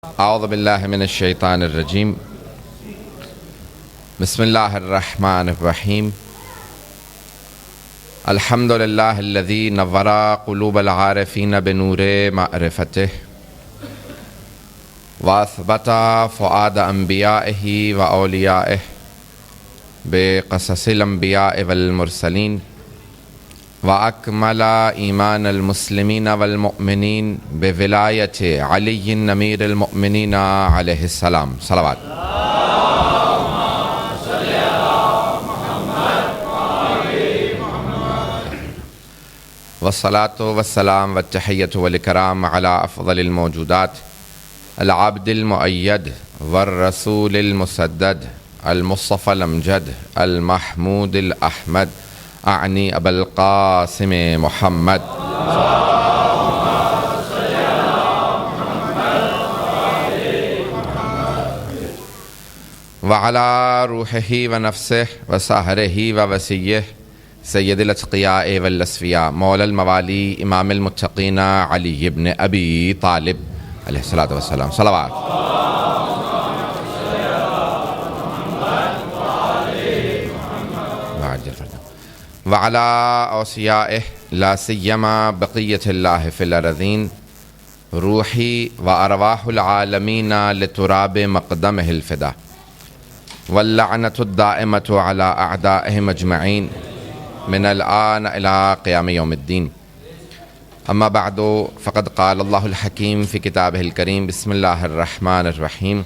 اعوذ باللہ من الشیطان الرجیم بسم اللہ الرحمن الرحیم الحمد للہ الذی نور قلوب العارفین بنور معرفتہ واثبت فؤاد انبیائہ و اولیائہ بقصص الانبیاء والمرسلین وأكمل إيمان المسلمين والمؤمنين بولاية علي أمير المؤمنين عليه السلام صلوات والصلاة والسلام والتحية والإكرام على أفضل الموجودات العبد المؤيد والرسول المسدد المصطفى الأمجد المحمود الأحمد اعنی ابا القاسم محمد وعلى روحه ونفسه وسهره ووسيه سید الاتقیاء والاصفیاء مولا الموالی امام المتقین علی بن ابی طالب علیہ الصلاۃ والسلام صلوات وعلى أوصيائه لا سيما بقية الله في الأرضين روحي وأرواح العالمين لتراب مقدمه الفدا واللعنة الدائمة على أعدائهم أجمعين من الآن إلى قيام يوم الدين أما بعد فقد قال الله الحكيم في كتابه الكريم بسم الله الرحمن الرحيم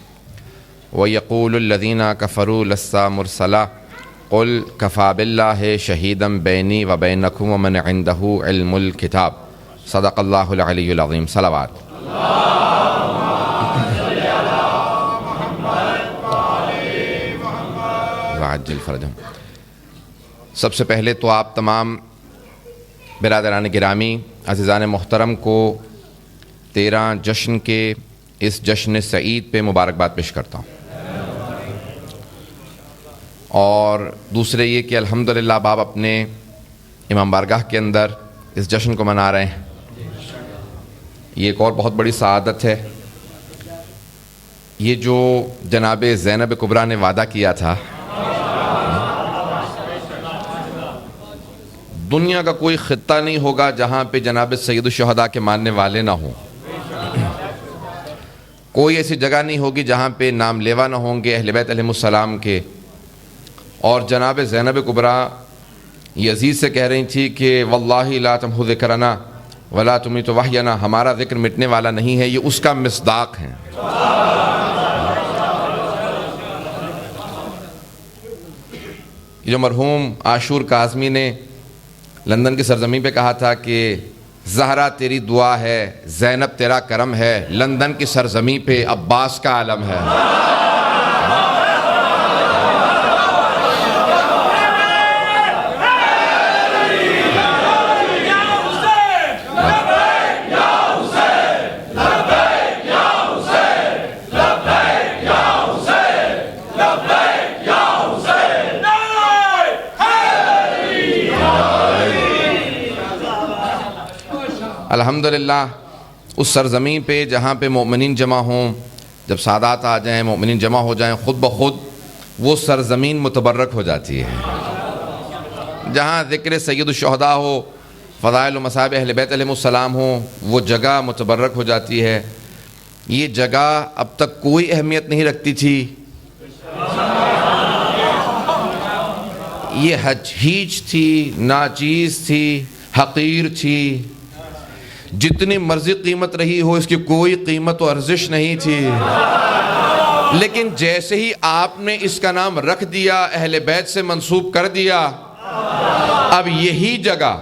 ويقول الذين كفروا لست مرسلا قل کفا باللہ شہیدا بینی و بینکم ومن عنده علم الکتاب صدق اللہ العلی العظیم صلوات وعجل فرجہم۔ سب سے پہلے تو آپ تمام برادران گرامی عزیزان محترم کو 13 جشن کے اس جشن سعید پہ مبارکباد پیش کرتا ہوں، اور دوسرے یہ کہ الحمدللہ آپ اپنے امام بارگاہ کے اندر اس جشن کو منا رہے ہیں، یہ ایک اور بہت بڑی سعادت ہے۔ یہ جو جناب زینب کبریٰ نے وعدہ کیا تھا، دنیا کا کوئی خطہ نہیں ہوگا جہاں پہ جناب سید الشہداء کے ماننے والے نہ ہوں، کوئی ایسی جگہ نہیں ہوگی جہاں پہ نام لیوا نہ ہوں گے اہل بیت علیہم السلام کے۔ اور جناب زینب کبریٰ یزید سے کہہ رہی تھی کہ واللہ لا تمحو ذکرنا ولا تمیت وحینا، ہمارا ذکر مٹنے والا نہیں ہے، یہ اس کا مصداق ہے۔ یہ جو مرحوم عاشور کاظمی نے لندن کی سرزمین پہ کہا تھا کہ زہرا تیری دعا ہے، زینب تیرا کرم ہے، لندن کی سرزمین پہ عباس کا عالم ہے۔ الحمدللہ اس سرزمین پہ جہاں پہ مومنین جمع ہوں، جب سادات آ جائیں، مومنین جمع ہو جائیں، خود بخود وہ سرزمین متبرک ہو جاتی ہے۔ جہاں ذکر سید الشہداء ہو، فضائل و مصائب اہل بیت علیہم السلام ہو، وہ جگہ متبرک ہو جاتی ہے۔ یہ جگہ اب تک کوئی اہمیت نہیں رکھتی تھی، یہ ہیچ تھی، ناچیز تھی، حقیر تھی، جتنی مرضی قیمت رہی ہو اس کی کوئی قیمت و ارزش نہیں تھی، لیکن جیسے ہی آپ نے اس کا نام رکھ دیا، اہل بیت سے منسوب کر دیا، اب یہی جگہ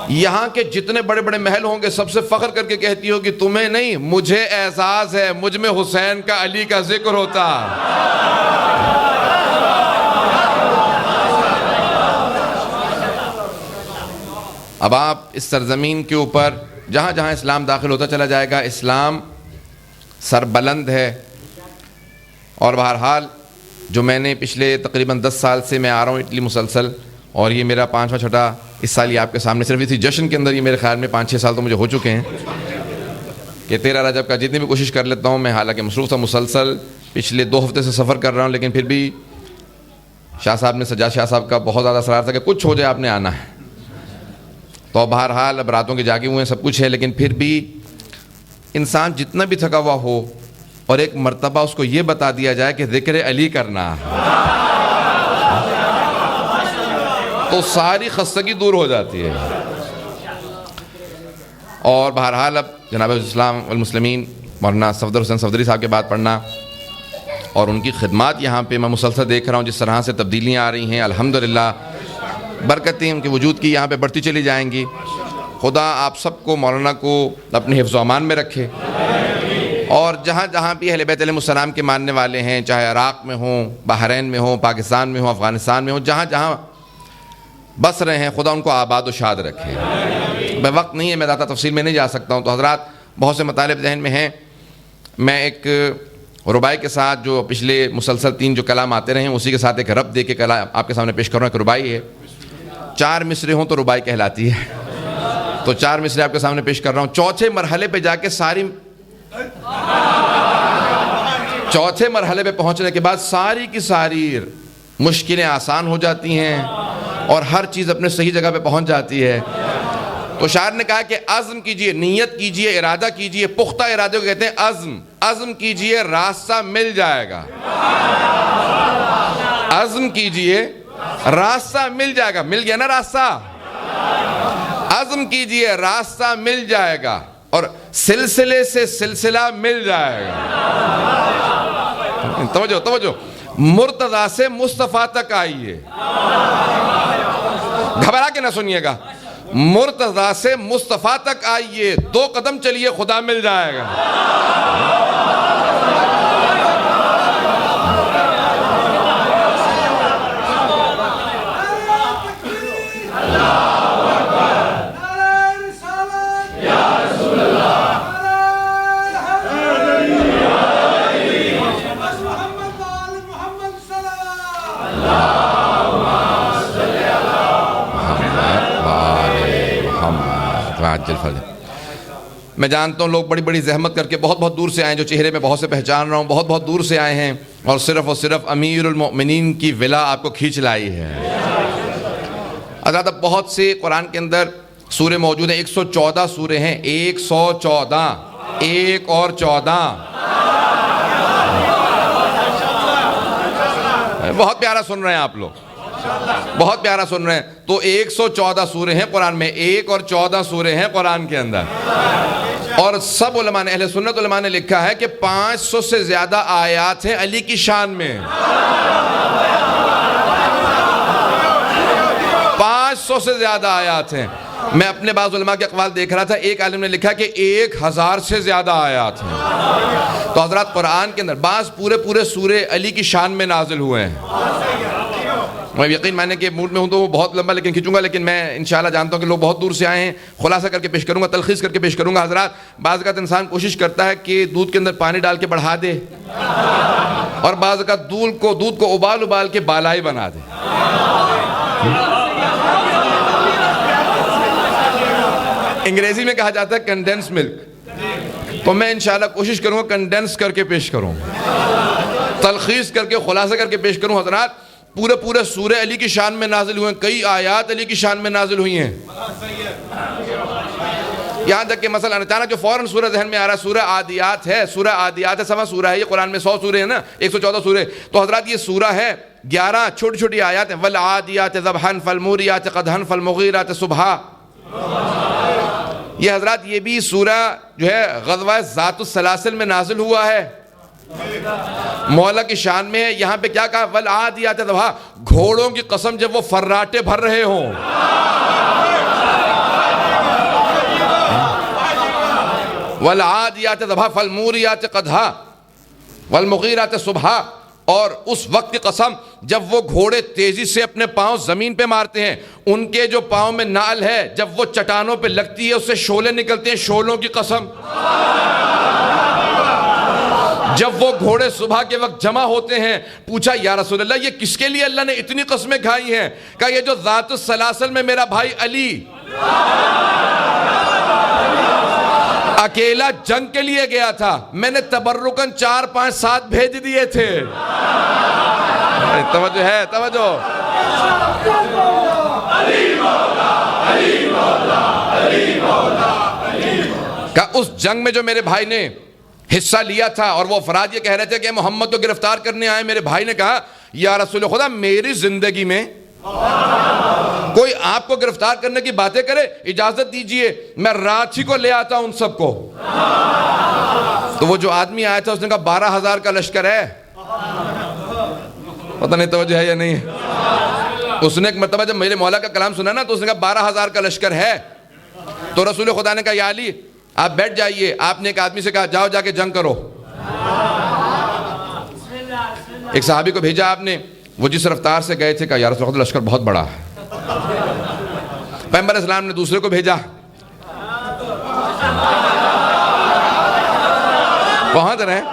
یہاں کے جتنے بڑے بڑے محل ہوں گے سب سے فخر کر کے کہتی ہو کہ تمہیں نہیں، مجھے اعزاز ہے، مجھ میں حسین کا، علی کا ذکر ہوتا۔ اب آپ اس سرزمین کے اوپر جہاں جہاں اسلام داخل ہوتا چلا جائے گا، اسلام سربلند ہے۔ اور بہرحال جو میں نے پچھلے تقریباً 10 سال سے میں آ رہا ہوں اٹلی مسلسل، اور یہ میرا 5واں چھٹا اس سال یہ آپ کے سامنے، صرف اسی جشن کے اندر یہ میرے خیال میں 5-6 سال تو مجھے ہو چکے ہیں۔ کہ 13 رجب کا جتنی بھی کوشش کر لیتا ہوں میں، حالانکہ مصروف تھا مسلسل پچھلے 2 ہفتے سے سفر کر رہا ہوں، لیکن پھر بھی شاہ صاحب نے، سجاد شاہ صاحب کا بہت زیادہ اصرار تھا کہ کچھ ہو جائے آپ نے آنا ہے، تو بہرحال اب راتوں کے جاگے ہوئے ہیں، سب کچھ ہے، لیکن پھر بھی انسان جتنا بھی تھکا ہوا ہو اور ایک مرتبہ اس کو یہ بتا دیا جائے کہ ذکر علی کرنا تو ساری خستگی دور ہو جاتی ہے۔ اور بہرحال اب جناب اسلام والمسلمین مولانا صفدر حسین صفدری صاحب کے بات پڑھنا اور ان کی خدمات یہاں پہ میں مسلسل دیکھ رہا ہوں، جس طرح سے تبدیلیاں آ رہی ہیں، الحمدللہ برکتیں ان کے وجود کی یہاں پہ بڑھتی چلی جائیں گی۔ خدا آپ سب کو، مولانا کو اپنے حفظ و امان میں رکھے، اور جہاں جہاں بھی اہل بیت علیہ السلام کے ماننے والے ہیں، چاہے عراق میں ہوں، بحرین میں ہوں، پاکستان میں ہوں، افغانستان میں ہوں، جہاں جہاں بس رہے ہیں، خدا ان کو آباد و شاد رکھے۔ بے وقت نہیں ہے، میں زیادہ تفصیل میں نہیں جا سکتا ہوں، تو حضرات بہت سے مطالب ذہن میں ہیں۔ میں ایک ربائی کے ساتھ جو پچھلے مسلسل 3 جو کلام آتے رہے ہیں، اسی کے ساتھ ایک رب دے کے کلام آپ کے سامنے پیش کر رہا ہوں۔ ایک ربائی ہے، 4 مصرے ہوں تو ربائی کہلاتی ہے، تو 4 مصرے آپ کے سامنے پیش کر رہا ہوں۔ چوتھے مرحلے پہ جا کے چوتھے مرحلے پہ پہنچنے کے بعد ساری کی ساری مشکلیں آسان ہو جاتی ہیں اور ہر چیز اپنے صحیح جگہ پہ پہنچ جاتی ہے۔ تو شاعر نے کہا کہ عزم کیجئے، نیت کیجئے، ارادہ کیجئے، پختہ ارادے کو کہتے ہیں عزم۔ عزم کیجئے، راستہ مل جائے گا۔ عزم کیجئے، راستہ مل جائے گا۔ مل گیا نا راستہ؟ عزم کیجئے، راستہ مل جائے گا، اور سلسلے سے سلسلہ مل جائے گا۔ توجہ توجہ، مرتضیٰ سے مصطفیٰ تک آئیے، گھبرا کے نہ سنیے گا، مرتضیٰ سے مصطفیٰ تک آئیے، 2 قدم چلیے، خدا مل جائے گا۔ میں جانتا ہوں لوگ بڑی بڑی زحمت کر کے بہت بہت دور سے آئے ہیں، جو چہرے میں بہت سے پہچان رہا ہوں، بہت بہت دور سے آئے ہیں، اور صرف امیر المؤمنین کی ولا آپ کو کھینچ لائی ہے۔ حضرات بہت سے قرآن کے اندر سورے موجود ہیں، 114 سورے ہیں، 114، 1 اور 14۔ بہت پیارا سن رہے ہیں آپ لوگ، بہت پیارا سن رہے ہیں۔ تو 114 سورے ہیں قرآن میں، 1 اور 14 سورے ہیں قرآن کے اندر، اور سب علماء نے، اہل سنت علماء نے لکھا ہے کہ 500 سے زیادہ آیات ہیں علی کی شان میں، 500 سے زیادہ آیات ہیں۔ میں اپنے بعض علماء کے اقوال دیکھ رہا تھا، ایک عالم نے لکھا کہ 1000 سے زیادہ آیات ہیں۔ تو حضرات قرآن کے اندر بعض پورے سورے علی کی شان میں نازل ہوئے ہیں۔ میں یقین مانے کہ موڈ میں ہوں تو وہ بہت لمبا لیکن کھینچوں گا، لیکن میں انشاءاللہ جانتا ہوں کہ لوگ بہت دور سے آئے ہیں، خلاصہ کر کے پیش کروں گا، تلخیص کر کے پیش کروں گا۔ حضرات بعض اوقات انسان کوشش کرتا ہے کہ دودھ کے اندر پانی ڈال کے بڑھا دے، اور بعض اوقات دودھ کو ابال کے بالائی بنا دے۔ انگریزی میں کہا جاتا ہے کنڈینس ملک، تو میں انشاءاللہ کوشش کروں گا کنڈینس کر کے پیش کروں، تلخیص کر کے، خلاصہ کر کے پیش کروں۔ حضرات پورے سورہ علی کی شان میں نازل ہوئے ہیں، کئی آیات علی کی شان میں نازل ہوئی ہیں، یہاں تک کہ مثلا اچانک جو فوراً سورہ ذہن میں آ رہا ہے سورہ عادیات ہے، سورہ عادیات ہے، 7واں سورہ ہے، یہ قرآن میں 100 سورے ہیں نا، 114 سورے، تو حضرات یہ سورہ ہے 11 چھوٹی چھوٹی آیات ہیں، والعادیات ضبحا فالموریات قدحا فالمغیرات صبحا۔ یہ حضرات یہ بھی سورہ جو ہے غزوہ ذات السلاسل میں نازل ہوا ہے، مولا کی شان میں ہے۔ یہاں پہ کیا کہا؟ والعادیات ضبحا، گھوڑوں کی قسم جب وہ فراٹے بھر رہے ہوں، والعادیات ضبحا فالموریات قدحا والمغیرات صبحا، اور اس وقت کی قسم جب وہ گھوڑے تیزی سے اپنے پاؤں زمین پہ مارتے ہیں، ان کے جو پاؤں میں نعل ہے جب وہ چٹانوں پہ لگتی ہے اس سے شعلے نکلتے ہیں، شعلوں کی قسم۔ جب وہ گھوڑے صبح کے وقت جمع ہوتے ہیں، پوچھا یا رسول اللہ یہ کس کے لیے اللہ نے اتنی قسمیں کھائی ہیں؟ کہا یہ جو ذات السلاسل میں میرا بھائی اکیلا جنگ کے لیے گیا تھا، میں نے تبرکن 4 5 7 بھیج دیے تھے۔ توجہ ہے، توجہ۔ کہ اس جنگ میں جو میرے بھائی نے حصہ لیا تھا اور وہ افراد یہ کہہ رہے تھے کہ محمد کو گرفتار کرنے آئے، میرے بھائی نے کہا یا رسول خدا میری زندگی میں کوئی آپ کو گرفتار کرنے کی باتیں کرے، اجازت دیجئے میں رات ہی کو لے آتا ہوں ان سب کو۔ تو وہ جو آدمی آیا تھا اس نے کہا 12,000 کا لشکر ہے۔ پتہ نہیں توجہ ہے یا نہیں ہے۔ اس نے ایک مرتبہ جب میرے مولا کا کلام سنا نا تو اس نے کہا 12,000 کا لشکر ہے۔ تو رسول خدا نے کہا یا علی آپ بیٹھ جائیے۔ آپ نے ایک آدمی سے کہا جاؤ جا کے جنگ کرو۔ ایک صحابی کو بھیجا آپ نے، وہ جس رفتار سے گئے تھے کہا یا رسول خدا لشکر بہت بڑا ہے۔ پیغمبر اسلام نے دوسرے کو بھیجا، پہنچ رہے ہیں،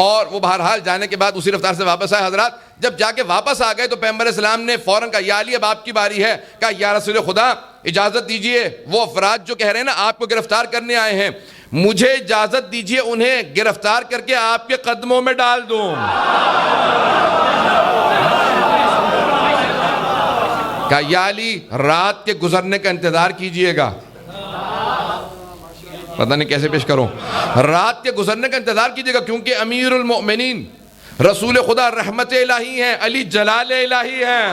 اور وہ بہرحال جانے کے بعد اسی رفتار سے واپس آئے۔ حضرات جب جا کے واپس آ گئے تو پیغمبر اسلام نے فوراً کہا یا علی اب آپ کی باری ہے۔ کہا یا رسول خدا اجازت دیجئے، وہ افراد جو کہہ رہے ہیں نا آپ کو گرفتار کرنے آئے ہیں، مجھے اجازت دیجئے انہیں گرفتار کر کے آپ کے قدموں میں ڈال دوں۔ کہا یا علی رات کے گزرنے کا انتظار کیجئے گا۔ پتہ نہیں کیسے پیش کروں، رات کے گزرنے کا انتظار کیجئے گا، کیونکہ امیر المؤمنین رسول خدا رحمت الہی ہیں، علی جلال الہی ہیں۔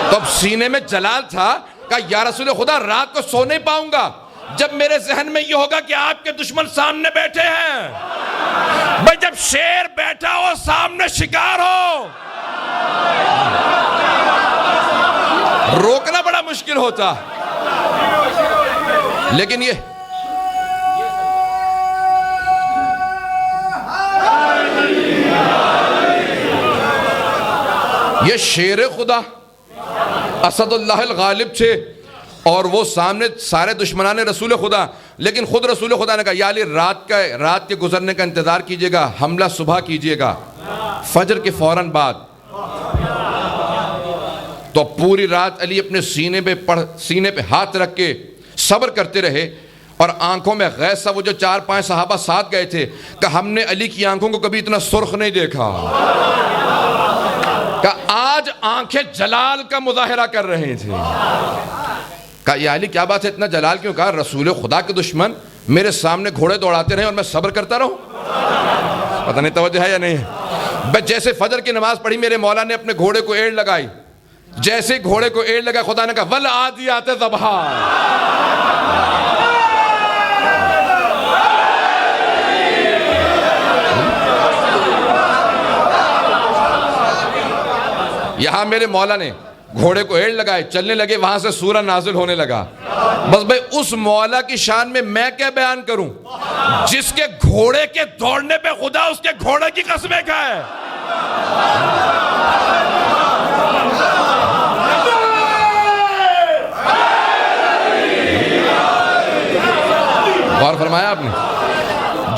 تو اب سینے میں جلال تھا، کہا یا رسول خدا رات کو سو نہیں پاؤں گا جب میرے ذہن میں یہ ہوگا کہ آپ کے دشمن سامنے بیٹھے ہیں۔ بھئی جب شیر بیٹھا ہو سامنے شکار ہو، روکنا بڑا مشکل ہوتا۔ لیکن یہ شیر خدا اسد اللہ الغالب تھے اور وہ سامنے سارے دشمنان رسول خدا، لیکن خود رسول خدا نے کہا یا علی رات کے گزرنے کا انتظار کیجئے گا، حملہ صبح کیجئے گا فجر کے فوراً بعد۔ تو پوری رات علی اپنے سینے پہ ہاتھ رکھ کے صبر کرتے رہے، اور آنکھوں میں غیظ تھا۔ وہ جو 4 5 صحابہ ساتھ گئے تھے کہ ہم نے علی کی آنکھوں کو کبھی اتنا سرخ نہیں دیکھا، کہ آج آنکھیں جلال کا مظاہرہ کر رہے تھے۔ کہا یا علی کیا بات ہے اتنا جلال کیوں؟ کہا رسول خدا کے دشمن میرے سامنے گھوڑے دوڑاتے رہے اور میں صبر کرتا رہوں۔ پتہ نہیں توجہ ہے یا نہیں ہے۔ جیسے فجر کی نماز پڑھی میرے مولا نے اپنے گھوڑے کو ایڑ لگائی، جیسے گھوڑے کو ایڑ لگا خدا نے کہا والعادیات ضبحا۔ یہاں میرے مولا نے گھوڑے کو ایڑ لگائے، چلنے لگے، وہاں سے سورہ نازل ہونے لگا۔ بس بھئی اس مولا کی شان میں کیا بیان کروں جس کے گھوڑے کے دوڑنے پہ خدا اس کے گھوڑے کی قسمیں کھائے۔ غور فرمایا آپ نے،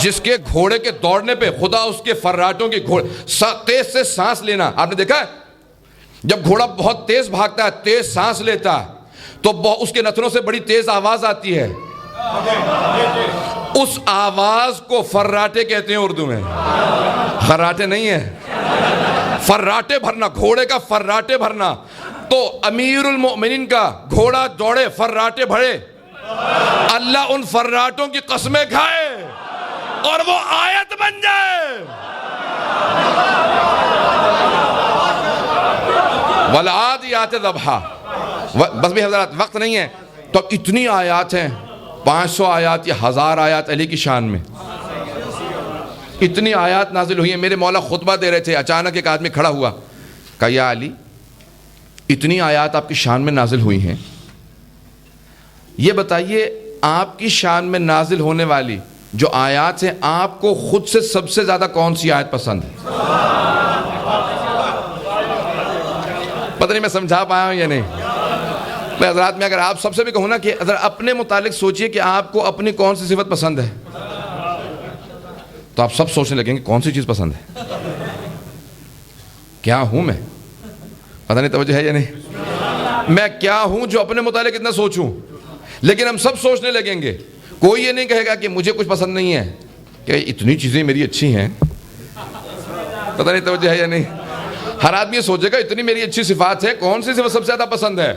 جس کے گھوڑے کے دوڑنے پہ خدا اس کے فراٹوں کی تیز سے سانس لینا۔ آپ نے دیکھا ہے جب گھوڑا بہت تیز بھاگتا ہے، تیز سانس لیتا ہے تو اس کے نتنوں سے بڑی تیز آواز آتی ہے، اس آواز کو فراٹے کہتے ہیں اردو میں، خراٹے نہیں ہے، فراٹے بھرنا، گھوڑے کا فراٹے بھرنا۔ تو امیر المؤمنین کا گھوڑا دوڑے، فراٹے بھرے، اللہ ان فراٹوں کی قسمیں کھائے اور وہ آیت بن جائے۔ والعادیات ضبحا۔ بس بھی حضرات وقت نہیں ہے تو اتنی آیات ہیں، 500 آیات یا 1000 آیات علی کی شان میں، اتنی آیات نازل ہوئی ہیں۔ میرے مولا خطبہ دے رہے تھے، اچانک ایک آدمی کھڑا ہوا، کہا یا علی اتنی آیات آپ کی شان میں نازل ہوئی ہیں، یہ بتائیے آپ کی شان میں نازل ہونے والی جو آیات ہیں آپ کو خود سے سب سے زیادہ کون سی آیت پسند ہے؟ پتہ نہیں میں سمجھا پایا ہوں یا نہیں۔ میں حضرات میں اگر آپ سب سے بھی کہوں نا کہ اگر اپنے متعلق سوچئے کہ آپ کو اپنی کون سی صفت پسند ہے، تو آپ سب سوچنے لگیں گے کون سی چیز پسند ہے، کیا ہوں میں؟ پتہ نہیں توجہ ہے یا نہیں۔ میں کیا ہوں جو اپنے متعلق اتنا سوچوں؟ لیکن ہم سب سوچنے لگیں گے, کوئی یہ نہیں کہے گا کہ مجھے کچھ پسند نہیں ہے, کہ اتنی چیزیں میری اچھی ہیں, پتہ نہیں توجہ ہے یا نہیں. ہر آدمی یہ سوچے گا اتنی میری اچھی صفات ہے, کون سی صفت سب سے زیادہ پسند ہے.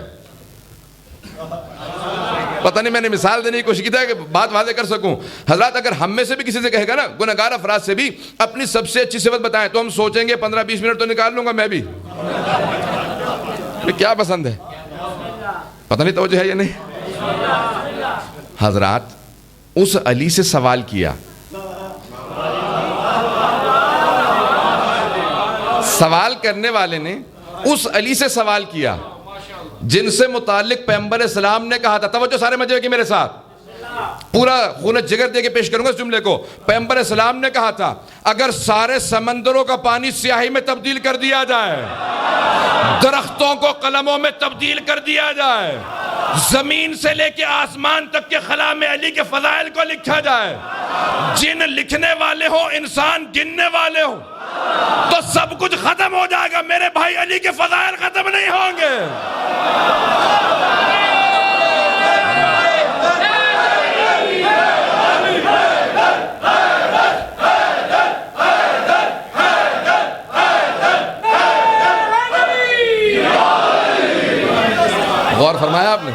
پتہ نہیں, میں نے مثال دینے کی کوشش کی تھی کہ بات واضح کر سکوں. حضرات اگر ہم میں سے بھی کسی سے کہے گا نا, گنہگار افراد سے بھی, اپنی سب سے اچھی صفت بتائیں, تو ہم سوچیں گے 15-20 منٹ تو نکال لوں گا میں بھی, کیا پسند ہے. پتہ نہیں توجہ ہے یا نہیں. حضرات اس علی سے سوال کیا, سوال کرنے والے نے اس علی سے سوال کیا جن سے متعلق پیغمبر اسلام نے کہا تھا, توجہ سارے مجھے کی میرے ساتھ, پورا خون جگر دے کے پیش کروں گا اس جملے کو. پیغمبر اسلام نے کہا تھا اگر سارے سمندروں کا پانی سیاہی میں تبدیل کر دیا جائے, درختوں کو قلموں میں تبدیل کر دیا جائے, زمین سے لے کے آسمان تک کے خلا میں علی کے فضائل کو لکھا جائے, جن لکھنے والے ہوں انسان گننے والے ہوں, تو سب کچھ ختم ہو جائے گا, میرے بھائی علی کے فضائل ختم نہیں ہوں گے. غور فرمایا آپ نے,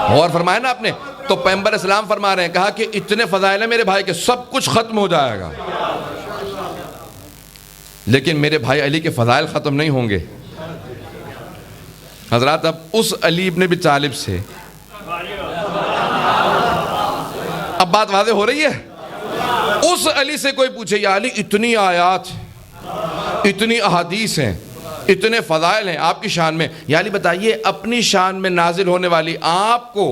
غور فرمایا نا آپ نے. تو پیغمبر اسلام فرما رہے ہیں, کہا کہ اتنے فضائل ہیں میرے بھائی کے, سب کچھ ختم ہو جائے گا, لیکن میرے بھائی علی کے فضائل ختم نہیں ہوں گے. حضرات اب اس علی ابن ابی طالب سے اب بات واضح ہو رہی ہے. اس علی سے کوئی پوچھے, یا علی اتنی آیات, اتنی احادیث ہیں, اتنے فضائل ہیں آپ کی شان میں, یا علی بتائیے اپنی شان میں نازل ہونے والی آپ کو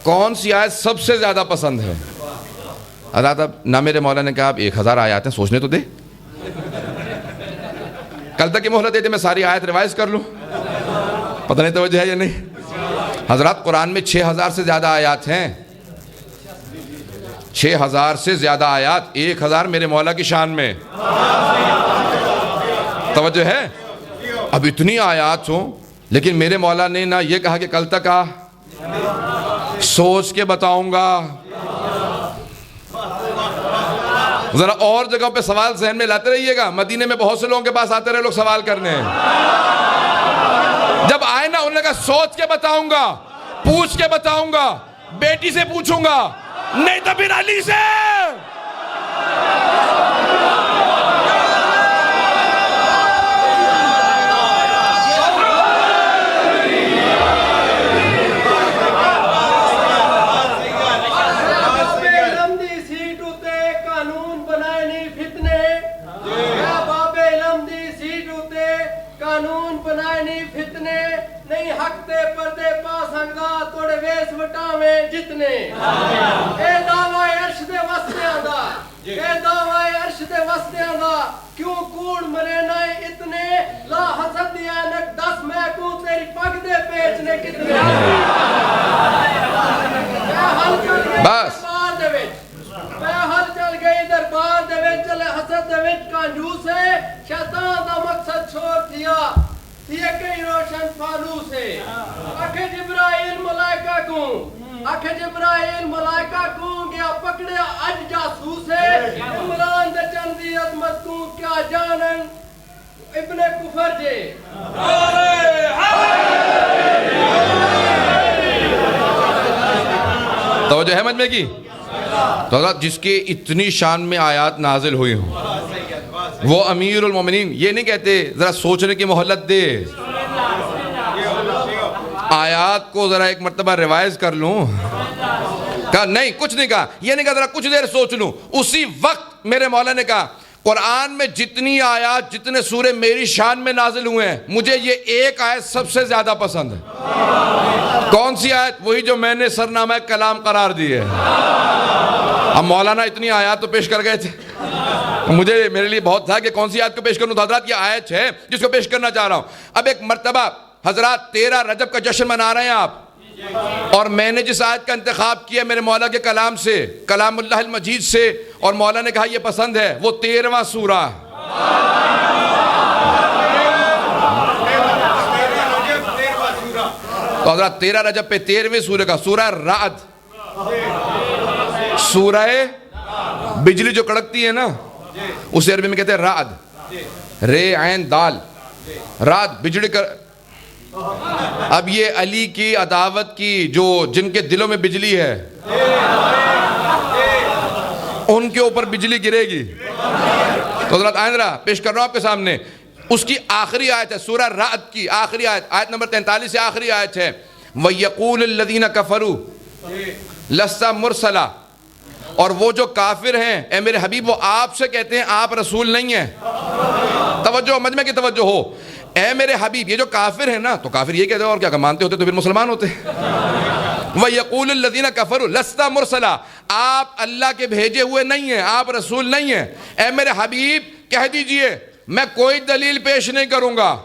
کون سی آیت سب سے زیادہ پسند ہے. حضرات اب نہ میرے مولا نے کہا اب 1000 آیات ہیں, سوچنے تو دے, کل تک کی مہلت دے دے, میں ساری آیت ریوائز کر لوں. پتہ نہیں توجہ ہے یا نہیں. حضرات قرآن میں 6000 سے زیادہ آیات ہیں, 6000 سے زیادہ آیات, 1000 میرے مولا کی شان میں. توجہ ہے. اب اتنی آیات ہوں, لیکن میرے مولا نے نہ یہ کہا کہ کل تک آ, سوچ کے بتاؤں گا. ذرا اور جگہوں پہ سوال ذہن میں لاتے رہیے گا, مدینے میں بہت سے لوگوں کے پاس آتے رہے لوگ سوال کرنے, جب آئے نا انہوں نے کہا سوچ کے بتاؤں گا, پوچھ کے بتاؤں گا, بیٹی سے پوچھوں گا, نہیں تو پھر علی سے. جتنے اے دعوائے عرش دے وسطیاں دا, اے دعوائے عرش دے وسطیاں دا, کیوں کوڑ مرے نائے اتنے, لا حسد دیا نک 10 میں کو تیری پگ دے پیچنے کتنے. بس میں حل چل گئی دربار دے وچ, چلے حسد دے وچ کنجوس ہے, شیطان دا مقصد چھوڑ دیا, یہ کئی روشن فانوس ہے. آکھے جبرائیل ملائکہ کو, آکھے جبرائیل ملائکہ کو گیا پکڑے اج جاسوس ہے, عمران دے چند دی عظمت کو کیا جانن ابن کفر جے. توجہ ہے مجمع کی. تو حضرت جس کے اتنی شان میں آیات نازل ہوئی ہوں, وہ امیر المومنین. یہ نہیں کہتے ذرا سوچنے کی مہلت دے, آیات کو ذرا ایک مرتبہ ریوائز کر لوں. کہا نہیں, کچھ نہیں کہا, یہ نہیں کہا ذرا کچھ دیر سوچ لوں. اسی وقت میرے مولا نے کہا قرآن میں جتنی آیات, جتنے سورے میری شان میں نازل ہوئے ہیں, مجھے یہ ایک آیت سب سے زیادہ پسند ہے. کون سی آیت؟ وہی جو میں نے سرنامہ کلام قرار دی ہے. اب مولانا اتنی آیات تو پیش کر گئے تھے, مجھے میرے لیے بہت تھا کہ کون سی آیت کو پیش کروں. تو حضرات یہ آیت ہے جس کو پیش کرنا چاہ رہا ہوں. اب ایک مرتبہ حضرات 13 رجب کا جشن منا رہے ہیں آپ, اور میں نے جس آیت کا انتخاب کیا میرے مولا کے کلام سے, کلام اللہ المجید سے, اور مولا نے کہا یہ پسند ہے, وہ 13واں سورہ تو حضرات 13 رجب پہ 13ویں سورہ کا سورہ رعد، سورہ بجلی جو کڑکتی ہے نا اسے عربی میں کہتے ہیں رعد، رے عین دال، رعد بجلی کر. اب یہ علی کی عداوت کی جو جن کے دلوں میں بجلی ہے ان کے اوپر بجلی گرے گی. تو حضرات آئندہ پیش کر رہا ہوں آپ کے سامنے اس کی آخری آیت ہے، سورہ رعد کی آخری آیت، آیت نمبر 43 سے آخری آیت ہے. وَيَقُولُ الَّذِينَ كَفَرُوا لَسْتَ مُرْسَلًا، اور وہ جو کافر ہیں اے میرے حبیب وہ آپ سے کہتے ہیں آپ رسول نہیں ہیں. توجہ، مجمع کی توجہ ہو. اے میرے حبیب، یہ جو کافر ہیں نا، تو کافر یہ کہتے ہیں اور کیا مانتے ہوتے تو پھر مسلمان ہوتے. وَيَقُولُ الَّذِينَ كَفَرُوا لَسْتَ مُرْسَلًا، آپ اللہ کے بھیجے ہوئے نہیں ہیں، آپ رسول نہیں ہیں. اے میرے حبیب کہہ دیجئے میں کوئی دلیل پیش نہیں کروں گا،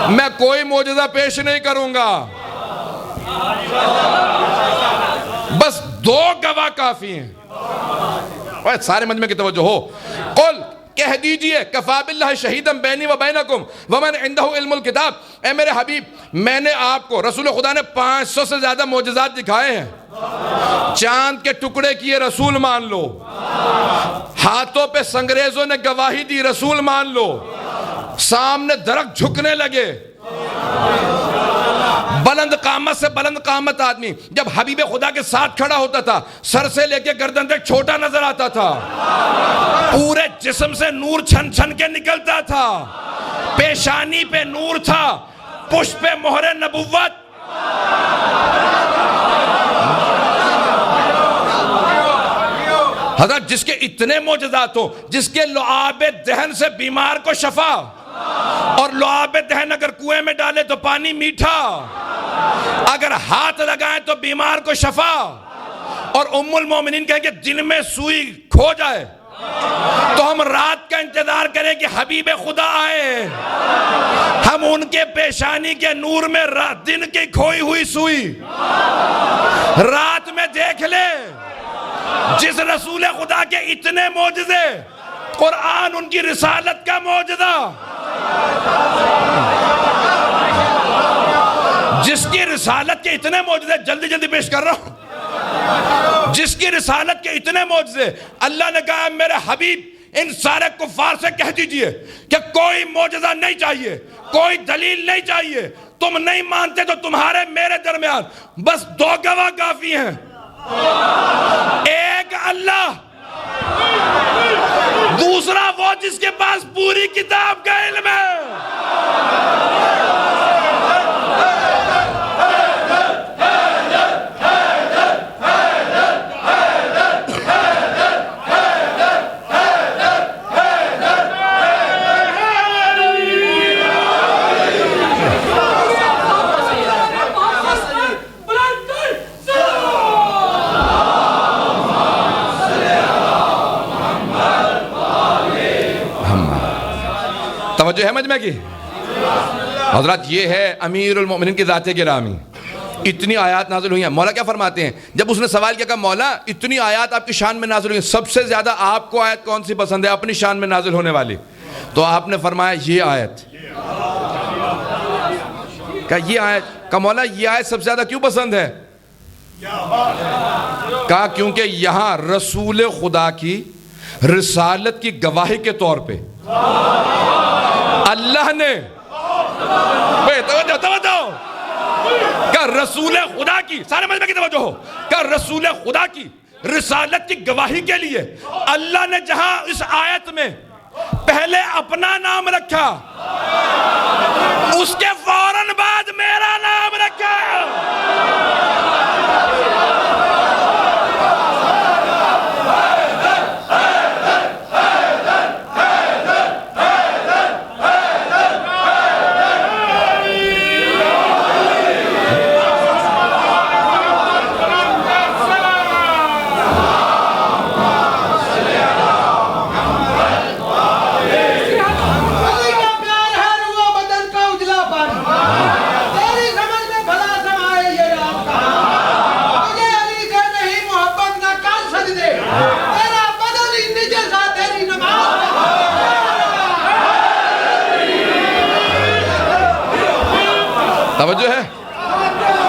میں کوئی معجزہ پیش نہیں کروں گا، بس 2 گواہ کافی ہیں. سارے مجمع کی توجہ ہو. قل، کہہ دیجئے کفا باللہ شہیدم بینی و بینکم ومن عندہ علم الکتاب، اے میرے حبیب میں نے آپ کو، رسول خدا نے 500 سے زیادہ معجزات دکھائے ہیں. چاند کے ٹکڑے کیے رسول مان لو، ہاتھوں پہ سنگریزوں نے گواہی دی رسول مان لو، سامنے درخت جھکنے لگے، بلند قامت سے بلند قامت آدمی جب حبیب خدا کے ساتھ کھڑا ہوتا تھا سر سے لے کے گردن تک چھوٹا نظر آتا تھا، پورے جسم سے نور چھن چھن کے نکلتا تھا، پیشانی پہ نور تھا، پشت پہ مہر نبوت. حضرت جس کے اتنے معجزات ہوں، جس کے لعاب دہن سے بیمار کو شفا، اور لعاب دہن اگر کنویں میں ڈالے تو پانی میٹھا، اگر ہاتھ لگائیں تو بیمار کو شفا، اور ام المومنین کہیں کہ دن میں سوئی کھو جائے تو ہم رات کا انتظار کریں کہ حبیب خدا آئے، ہم ان کے پیشانی کے نور میں دن کی کھوئی ہوئی سوئی رات میں دیکھ لیں. جس رسول خدا کے اتنے معجزے، قرآن ان کی رسالت کا معجزہ، جس کی رسالت کے اتنے معجزے، جلدی جلدی پیش کر رہا ہوں، جس کی رسالت کے اتنے معجزے، اللہ نے کہا میرے حبیب ان سارے کفار سے کہہ دیجئے کہ کوئی معجزہ نہیں چاہیے، کوئی دلیل نہیں چاہیے، تم نہیں مانتے تو تمہارے میرے درمیان بس 2 گواہ کافی ہیں، ایک اللہ، دوسرا وہ جس کے پاس پوری کتاب کا علم ہے. توجہ ہے مجمع کی. حضرات یہ ہے امیر المومنین کی ذات گرامی. اتنی آیات نازل ہوئی ہیں. مولا کیا فرماتے ہیں جب اس نے سوال کیا کہ مولا اتنی آیات آپ کی شان میں نازل ہوئی ہیں، سب سے زیادہ آپ کو آیت کون سی پسند ہے اپنی شان میں نازل ہونے والی؟ تو آپ نے فرمایا یہ آیت. کہا یہ آیت، کہا مولا یہ آیت سب سے زیادہ کیوں پسند ہے؟ کہا کیونکہ یہاں رسول خدا کی رسالت کی گواہی کے طور پہ اللہ نے توجہ کہ رسول خدا کی، سارے مجمع کی توجہ ہو، کہ رسول خدا کی رسالت کی گواہی کے لیے اللہ نے جہاں اس آیت میں پہلے اپنا نام رکھا اس کے فوراً بعد میرا نام رکھا. توجہ ہے.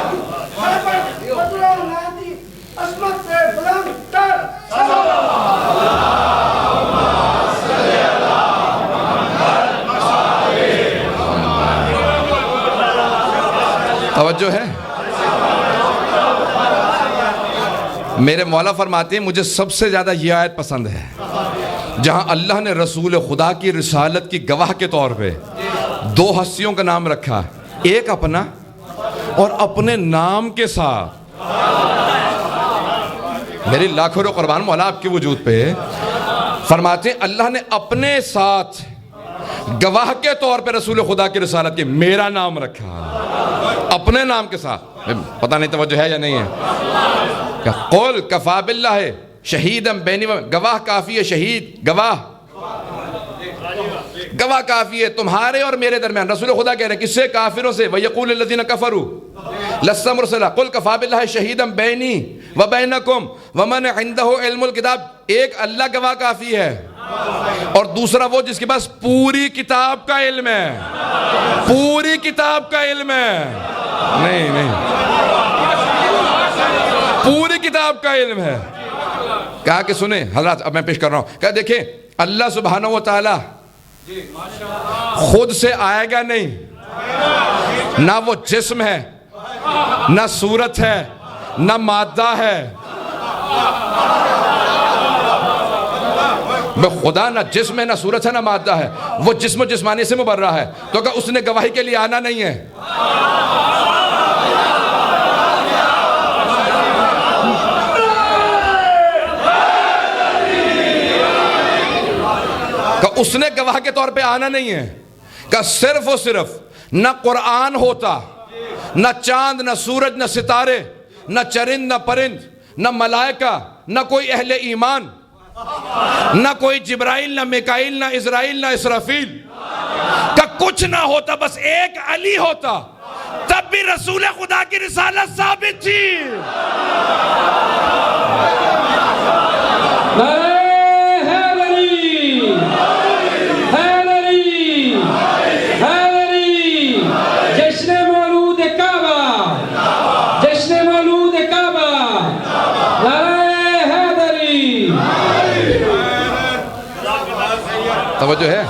توجہ ہے؟ میرے مولا فرماتے ہیں مجھے سب سے زیادہ یہ آیت پسند ہے جہاں اللہ نے رسول خدا کی رسالت کی گواہ کے طور پہ دو ہستیوں کا نام رکھا، ایک اپنا اور اپنے نام کے ساتھ۔ میری لاکھوں رو قربان مولا آپ کے وجود پہ، فرماتے ہیں اللہ نے اپنے ساتھ گواہ کے طور پہ رسول خدا کی رسالت کی میرا نام رکھا، اپنے نام کے ساتھ۔ پتہ نہیں توجہ ہے یا نہیں ہے؟ قل کفا باللہ شہیدم بینی و، گواہ کافی ہے، شہید گواہ، گواہ کافی ہے تمہارے اور میرے درمیان۔ رسول خدا کہہ رہے ہیں کس سے؟ کافروں سے۔ وَيَقُولُ الَّذِينَ كَفَرُوا لَسْتَ مُرْسَلًا قُلْ كَفَى بِاللَّهِ شَهِيدًا بَيْنِي وَبَيْنَكُمْ وَمَنْ عِنْدَهُ عِلْمُ الْكِتَابِ۔ ایک اللہ گواہ کافی ہے اور دوسرا وہ جس کے پاس پوری کتاب کا علم ہے، پوری کتاب کا علم ہے، نہیں پوری کتاب کا علم ہے۔ کہا کہ سنیں حضرات، اب میں پیش کر رہا ہوں، کہا دیکھیں اللہ سبحانہ و تعالی خود سے آئے گا نہیں، نہ وہ جسم ہے، نہ صورت ہے، نہ مادہ ہے۔ خدا نہ جسم ہے، نہ صورت ہے، نہ مادہ ہے، وہ جسم و جسمانی سے مبرہ ہے، تو کہ اس نے گواہی کے لیے آنا نہیں ہے۔ کہ اس نے گواہ کے طور پہ آنا نہیں ہے، کہ صرف و صرف نہ قرآن ہوتا، نہ چاند، نہ سورج، نہ ستارے، نہ چرند، نہ پرند، نہ ملائکہ، نہ کوئی اہل ایمان، نہ کوئی جبرائیل، نہ میکائیل، نہ اسرائیل، نہ اسرافیل، کہ کچھ نہ ہوتا، بس ایک علی ہوتا، تب بھی رسول خدا کی رسالت ثابت تھی۔ توجہ ہے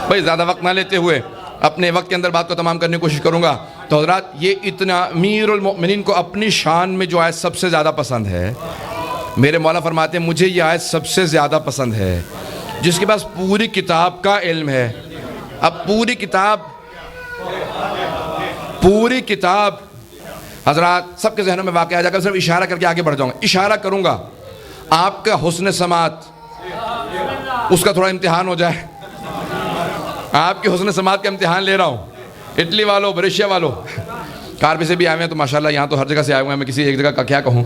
بھئی؟ زیادہ وقت نہ لیتے ہوئے اپنے وقت کے اندر بات کو تمام کرنے کی کوشش کروں گا۔ تو حضرات یہ اتنا امیر المؤمنین کو اپنی شان میں جو آیت سب سے زیادہ پسند ہے، میرے مولا فرماتے ہیں مجھے یہ آیت سب سے زیادہ پسند ہے جس کے پاس پوری کتاب کا علم ہے۔ اب پوری کتاب حضرات سب کے ذہنوں میں واقع آ جا کر صرف اشارہ کر کے آگے بڑھ جاؤں گا، اشارہ کروں گا آپ کا حسن سماعت، اس کا تھوڑا امتحان ہو جائے۔ آپ کے حسن سماعت کا امتحان لے رہا ہوں۔ اٹلی والوں، بریشیا والوں، کاربی سے بھی آئے ہیں تو ماشاءاللہ یہاں تو ہر جگہ سے آئے ہوئے ہیں، میں کسی ایک جگہ کا کیا کہوں۔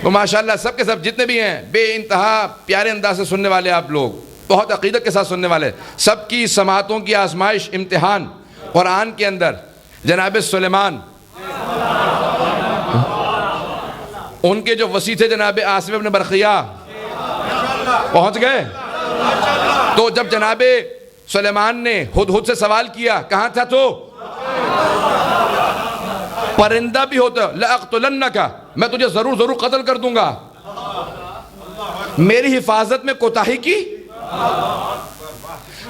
تو ماشاءاللہ سب کے سب جتنے بھی ہیں بے انتہا پیارے انداز سے سننے والے آپ لوگ، بہت عقیدت کے ساتھ سننے والے، سب کی سماعتوں کی آزمائش، امتحان قرآن کے اندر جناب سلیمان، ان کے جو وصی تھے جناب آصف ابن برقیہ پہنچ گئے۔ تو جب جناب سلیمان نے ہدہد سے سوال کیا کہاں تھا تو؟ پرندہ بھی ہوتا لَأَقْتُلَنَّكَ، میں تجھے ضرور قتل کر دوں گا، میری حفاظت میں کوتاہی کی۔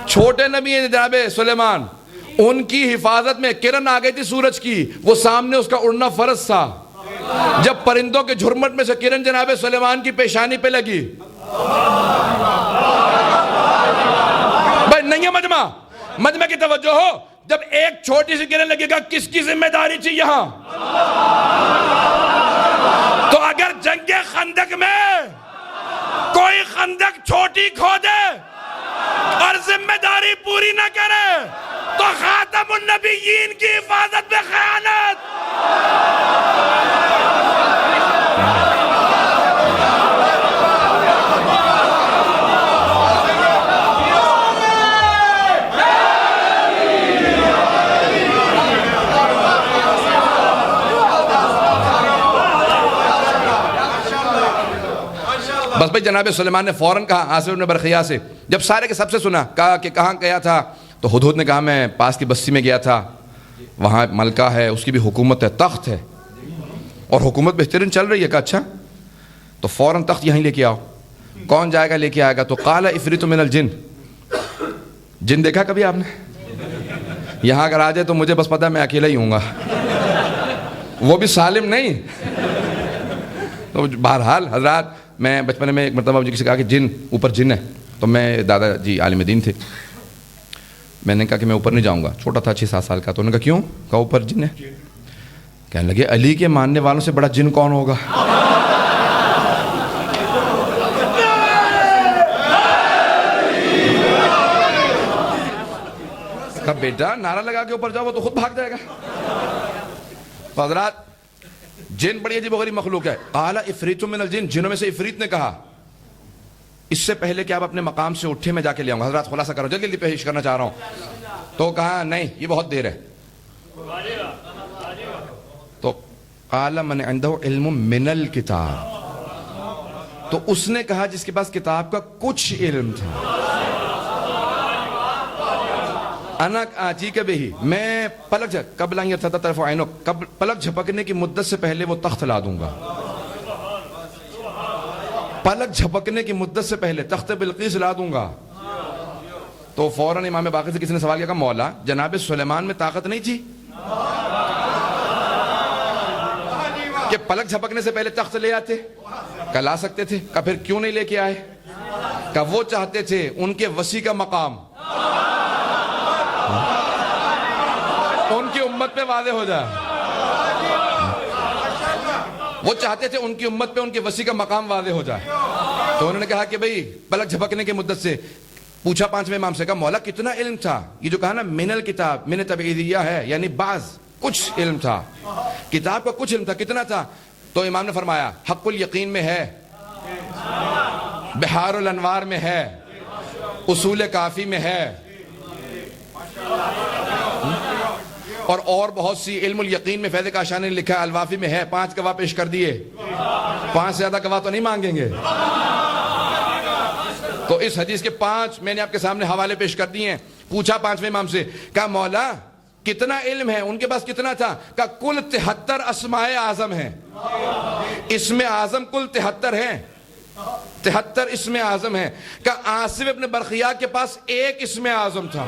چھوٹے نبی ہیں جناب سلیمان، ان کی حفاظت میں کرن آ گئی تھی سورج کی، وہ سامنے اس کا اڑنا فرض تھا۔ جب پرندوں کے جھرمٹ میں سے کرن جناب سلیمان کی پیشانی پہ لگی، بھائی نہیں ہے مجمع کی توجہ ہو، جب ایک چھوٹی سی کرن لگے گا کس کی ذمہ داری تھی یہاں؟ تو اگر جنگ خندق میں کوئی خندق چھوٹی کھودے اور ذمہ داری پوری نہ کرے تو خاتم النبیین کی حفاظت میں خیانت۔ بس بھئی جناب سلیمان نے فوراً کہا آصف بن برقیہ سے، جب سارے کے سب سے سنا، کہا کہ کہاں گیا تھا؟ تو ہدہد نے کہا میں پاس کی بستی میں گیا تھا، وہاں ملکہ ہے، اس کی بھی حکومت ہے، تخت ہے اور حکومت بہترین چل رہی ہے۔ کہا اچھا تو فوراً تخت یہیں لے کے آؤ۔ کون جائے گا لے کے آئے گا؟ تو قال عفریت من الجن، جن دیکھا کبھی آپ نے؟ یہاں اگر آ جائے تو مجھے بس پتا ہے میں اکیلا ہی ہوں گا، وہ بھی سالم نہیں۔ تو بہرحال حضرات، میں بچپن میں ایک مرتبہ مجھے کسی کہا کہ جن اوپر جن ہے، تو میں دادا جی عالم دین تھے، میں نے کہا کہ میں اوپر نہیں جاؤں گا، چھوٹا تھا 6-7 سال کا، تو انہوں نے کہا کیوں؟ کہا اوپر جن ہے۔ کہنے لگے علی کے ماننے والوں سے بڑا جن کون ہوگا؟ کہا بیٹا نعرہ لگا کے اوپر جاؤ، وہ تو خود بھاگ جائے گا۔ حضرات جن بڑی عجیب و غریب مخلوق ہے۔ قال عفریت من الجن، جنوں میں سے عفریت نے کہا اس سے پہلے کہ آپ اپنے مقام سے اٹھے میں جا کے لے آؤں گا۔ حضرات خلاصہ کرو، جلدی جلدی پیش کرنا چاہ رہا ہوں۔ تو کہا نہیں یہ بہت دیر ہے۔ تو قال من عنده علم من الکتاب، تو اس نے کہا جس کے پاس کتاب کا کچھ علم تھا، انا آتیک بہ، میں پلک قبل ان یرتد طرف عینک، پلک جھپکنے کی مدت سے پہلے وہ تخت لا دوں گا۔ پلک جھپکنے کی مدت سے پہلے تخت بلقیس لا دوں گا۔ تو فوراً امام باقر سے کسی نے سوال کیا کہ مولا جناب سلیمان میں طاقت نہیں تھی کہ پلک جھپکنے سے پہلے تخت لے آتے؟ کہ لا سکتے تھے۔ کہ پھر کیوں نہیں لے کے آئے؟ کہ وہ چاہتے تھے ان کے وسیع کا مقام ان کی امت پہ واضح ہو جائے، وہ چاہتے تھے ان کی امت پہ ان کے وسیع کا مقام واضح ہو جائے۔ تو انہوں نے کہا کہ بھئی پلک جھپکنے کی مدت سے پوچھا 5ویں امام سے، کہا مولا کتنا علم تھا؟ یہ جو کہا نا من الکتاب، من تبعیدیہ ہے، یعنی بعض کچھ علم تھا، کتاب کا کچھ علم تھا، کتنا تھا؟ تو امام نے فرمایا حق الیقین میں ہے، بحار الانوار میں ہے، اصول کافی میں ہے، اور بہت سی، علم الیقین میں فیض کاشانی نے لکھا، الوافی میں ہے۔ 5 گواہ پیش کر دیے، 5 سے زیادہ گواہ تو نہیں مانگیں گے۔ تو اس حدیث کے 5 میں نے آپ کے سامنے حوالے پیش کر دیے ہیں۔ پوچھا 5ویں امام سے، کہا مولا کتنا علم ہے؟ ان کے پاس کتنا تھا؟ کہا کل 73 اسماء اعظم ہیں، اسم اعظم کل 73 ہیں، 73 اسم اعظم ہیں۔ کہا آصف ابن برقیہ کے پاس 1 اسم اعظم تھا،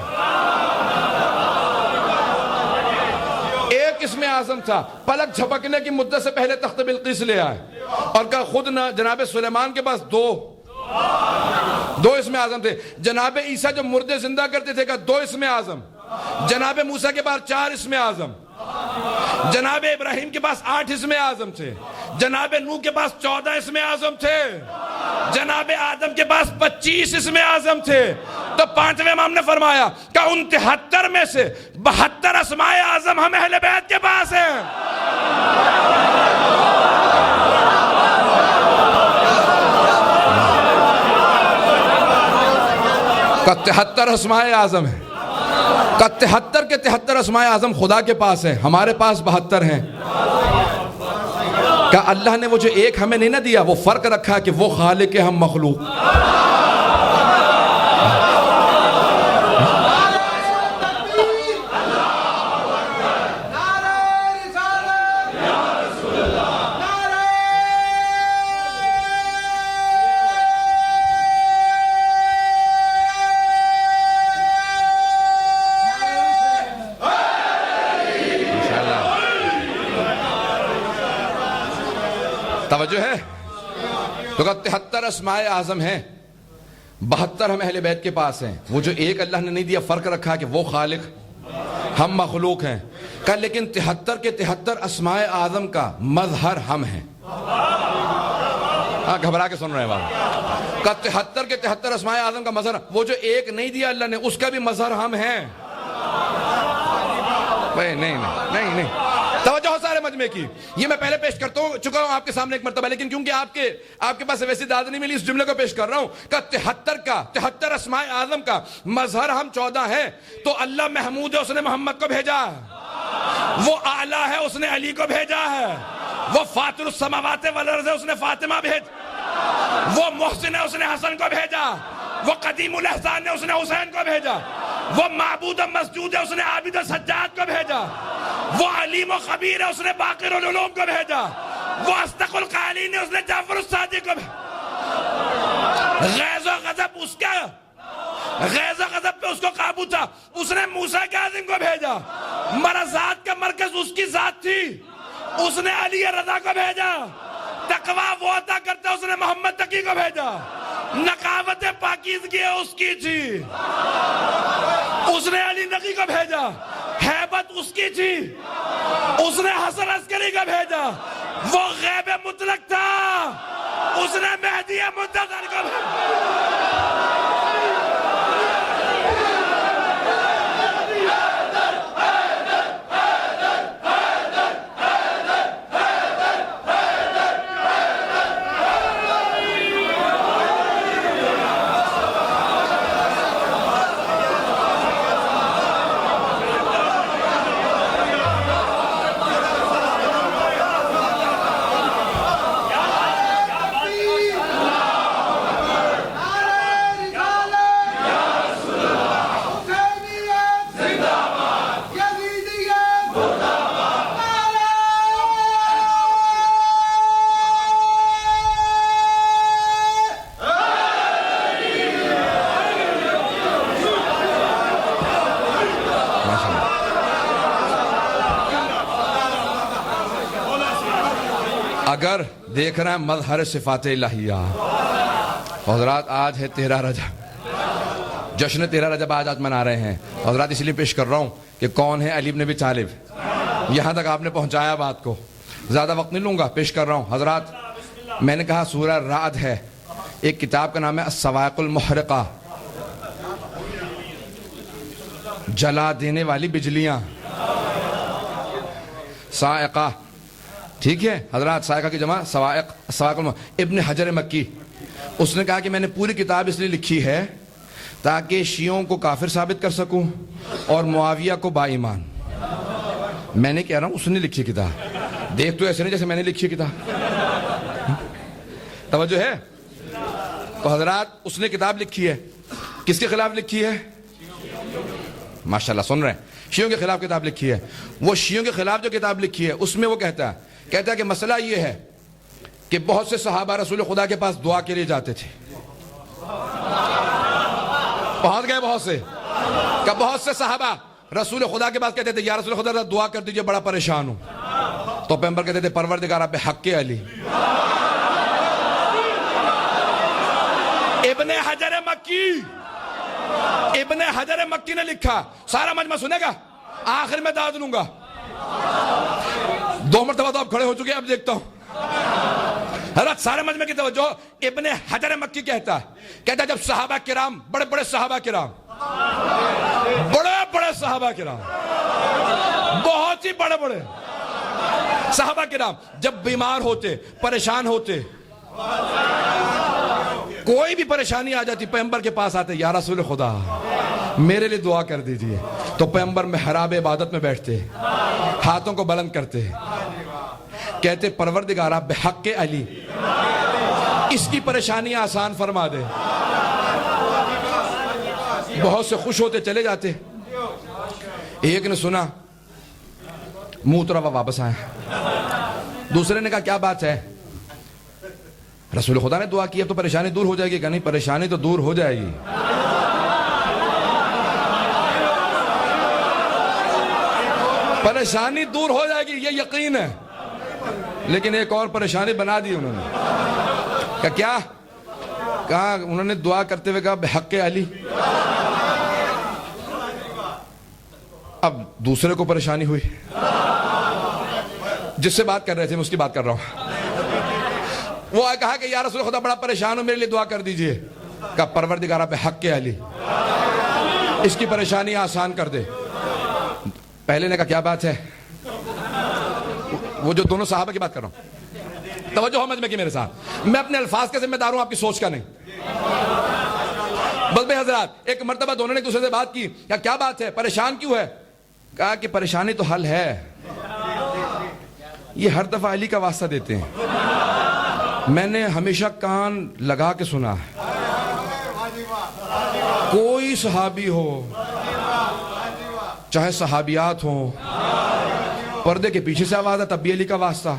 1 اسم اعظم تھا۔ پلک جھپکنے کی مدت سے پہلے تخت بلقیس لے آئے، اور کہا خود نہ جناب سلیمان کے پاس 2 اسم اعظم تھے۔ جناب عیسیٰ جو مردے زندہ کرتے تھے، کہا 2 اسم اعظم۔ جناب موسیٰ کے پاس 4 اسم اعظم۔ جناب ابراہیم کے پاس 8 اسم اعظم تھے۔ جناب نوح کے پاس 14 اسم اعظم تھے۔ جناب آدم کے پاس 25 اسم اعظم تھے۔ تو 5ویں امام نے فرمایا کہ ان 73 میں سے 72 اسماء اعظم ہم اہل بیت کے پاس ہیں۔ کہ 73 اسماء اعظم ہیں، کہ 73 کے 73 اسماء اعظم خدا کے پاس ہیں، ہمارے پاس 72 ہیں۔ کہ اللہ نے وہ جو ایک ہمیں نہیں نہ دیا، وہ فرق رکھا کہ وہ خالق ہے، ہم مخلوق۔ توجہ ہے؟ تو 73 اسماء اعظم ہیں، 72 ہم اہل بیت کے پاس ہیں۔ وہ جو ایک اللہ نے نہیں دیا، فرق رکھا کہ وہ خالق، ہم مخلوق ہیں۔ کہ لیکن 73 کے 73 اسماء اعظم کا مظہر ہم ہیں۔ ہاں گھبرا کے سن رہے ہیں بات۔ کہ 73 کے 73 اسماء اعظم کا مظہر، وہ جو ایک نہیں دیا اللہ نے، اس کا بھی مظہر ہم ہیں۔ نہیں توجہ ہو سارے مجمع کی، یہ میں پہلے پیش کرتا ہوں چکا ہوں آپ کے سامنے ایک مرتبہ، لیکن کیونکہ آپ کے پاس ویسی داد نہیں ملی، اس جملے کو پیش کر رہا ہوں کہ 73 اسماء اعظم کا مظہر ہم 14 ہیں۔ تو اللہ محمود ہے، اس نے محمد کو بھیجا ہے۔ وہ اعلیٰ ہے، اس نے علی کو بھیجا ہے۔ وہ فاطر السماوات والارض ہے، اس نے فاطمہ بھیجا۔ وہ محسن ہے، اس نے حسن کو بھیجا۔ وہ قدیم الاحسان ہے، اس نے حسین کو بھیجا۔ وہ معبود مسجود ہے، اس نے عابد سجاد کو بھیجا۔ وہ علیم و خبیر ہے، اس نے باقر العلوم کو بھیجا۔ وہ اصدق القائلین ہے، اس نے جعفر الصادق کو بھیجا۔ غیظ و غضب اس کا، غیظ و غضب پہ اس کو قابو تھا، اس نے موسیٰ کاظم کو بھیجا۔ مرضات کا مرکز اس کی ذات تھی، اس نے علی رضا کو بھیجا۔ تقویٰ وہ عطا کرتا اس نے محمد تقی کو بھیجا۔ نقاوت پاکیزگی اس کی تھی، اس نے علی نقی کو بھیجا۔ ہیبت اس کی تھی، اس نے حسن عسکری کو بھیجا۔ وہ غیب مطلق تھا، اس نے مہدی منتظر کو بھیجا۔ اگر دیکھ رہے ہیں مظہر صفات الہیہ، حضرات آج ہے 13 رجب، جشن 13 رجب آج منا رہے ہیں حضرات، اس لیے پیش کر رہا ہوں کہ کون ہے علی بن ابی طالب۔ یہاں تک آپ نے پہنچایا بات کو، زیادہ وقت نہیں لوں گا، پیش کر رہا ہوں حضرات۔ میں نے کہا سورہ رعد ہے، ایک کتاب کا نام ہے الصواعق المحرقہ، جلا دینے والی بجلیاں، صاعقہ، ٹھیک ہے حضرات، صاعقہ کی جمع صواعق، صواعق ابن حجر مکی۔ اس نے کہا کہ میں نے پوری کتاب اس لیے لکھی ہے تاکہ شیعوں کو کافر ثابت کر سکوں اور معاویہ کو با ایمان۔ میں نے کہہ رہا ہوں اس نے لکھی کتاب، دیکھ تو ایسے نہیں جیسے میں نے لکھی کتاب، توجہ ہے؟ تو حضرات اس نے کتاب لکھی ہے، کس کے خلاف لکھی ہے؟ ماشاءاللہ سن رہے ہیں، شیعوں کے خلاف کتاب لکھی ہے۔ وہ شیعوں کے خلاف جو کتاب لکھی ہے اس میں وہ کہتا ہے کہ مسئلہ یہ ہے کہ بہت سے صحابہ رسول خدا کے پاس دعا کے لیے جاتے تھے، پہنچ گئے بہت سے، کہ بہت سے صحابہ رسول خدا کے پاس کہتے تھے یا رسول خدا دعا کر دیجئے بڑا پریشان ہوں، تو پیغمبر کہتے تھے پروردگار بحق علی۔ ابن حجر مکی نے لکھا، سارا مجمع سنے گا، آخر میں دعوت لوں گا، 2 مرتبہ تو آپ کھڑے ہو چکے ہیں، اب دیکھتا ہوں حضرت سارے مجمع کی توجہ۔ ابن حجر مکی کہتا ہے جب صحابہ کرام، بڑے بڑے صحابہ کرام، بہت ہی بڑے بڑے صحابہ کرام جب بیمار ہوتے، پریشان ہوتے، کوئی بھی پریشانی آ جاتی، پیغمبر کے پاس آتے، یا رسول خدا میرے لیے دعا کر دیجئے، تو پیغمبر محراب عبادت میں بیٹھتے، ہاتھوں کو بلند کرتے، کہتے پروردگارہ بحق علی اس کی پریشانی آسان فرما دے۔ بہت سے خوش ہوتے چلے جاتے، ایک نے سنا منہ اترا ہوا واپس آیا، دوسرے نے کہا کیا بات ہے؟ رسول خدا نے دعا کی، اب تو پریشانی دور ہو جائے گی۔ کہ نہیں، پریشانی تو دور ہو جائے گی، پریشانی دور ہو جائے گی یہ یقین ہے، لیکن ایک اور پریشانی بنا دی انہوں نے۔ کیا کہا؟ انہوں نے دعا کرتے ہوئے کہا بحق علی۔ اب دوسرے کو پریشانی ہوئی، جس سے بات کر رہے تھے میں اس کی بات کر رہا ہوں، وہ کہا کہ یا رسول خدا بڑا پریشان ہوں، میرے لیے دعا کر دیجئے۔ کہا پروردگارہ بحق علی اس کی پریشانی آسان کر دے۔ پہلے نے کہا کیا بات ہے؟ وہ جو دونوں صحابہ کی بات کر رہا ہوں، توجہ ہو مجمع کی میرے ساتھ، میں اپنے الفاظ کے ذمہ دار ہوں، آپ کی سوچ کا نہیں۔ بس بھائی حضرات، ایک مرتبہ دونوں نے ایک دوسرے سے بات کی، کیا بات ہے، پریشان کیوں ہے؟ کہا کہ پریشانی تو حل ہے، یہ ہر دفعہ علی کا واسطہ دیتے ہیں، میں نے ہمیشہ کان لگا کے سنا ہے، کوئی صحابی ہو، چاہے صحابیات ہوں، پردے کے پیچھے سے آواز ہے تب بھی علی کا واسطہ،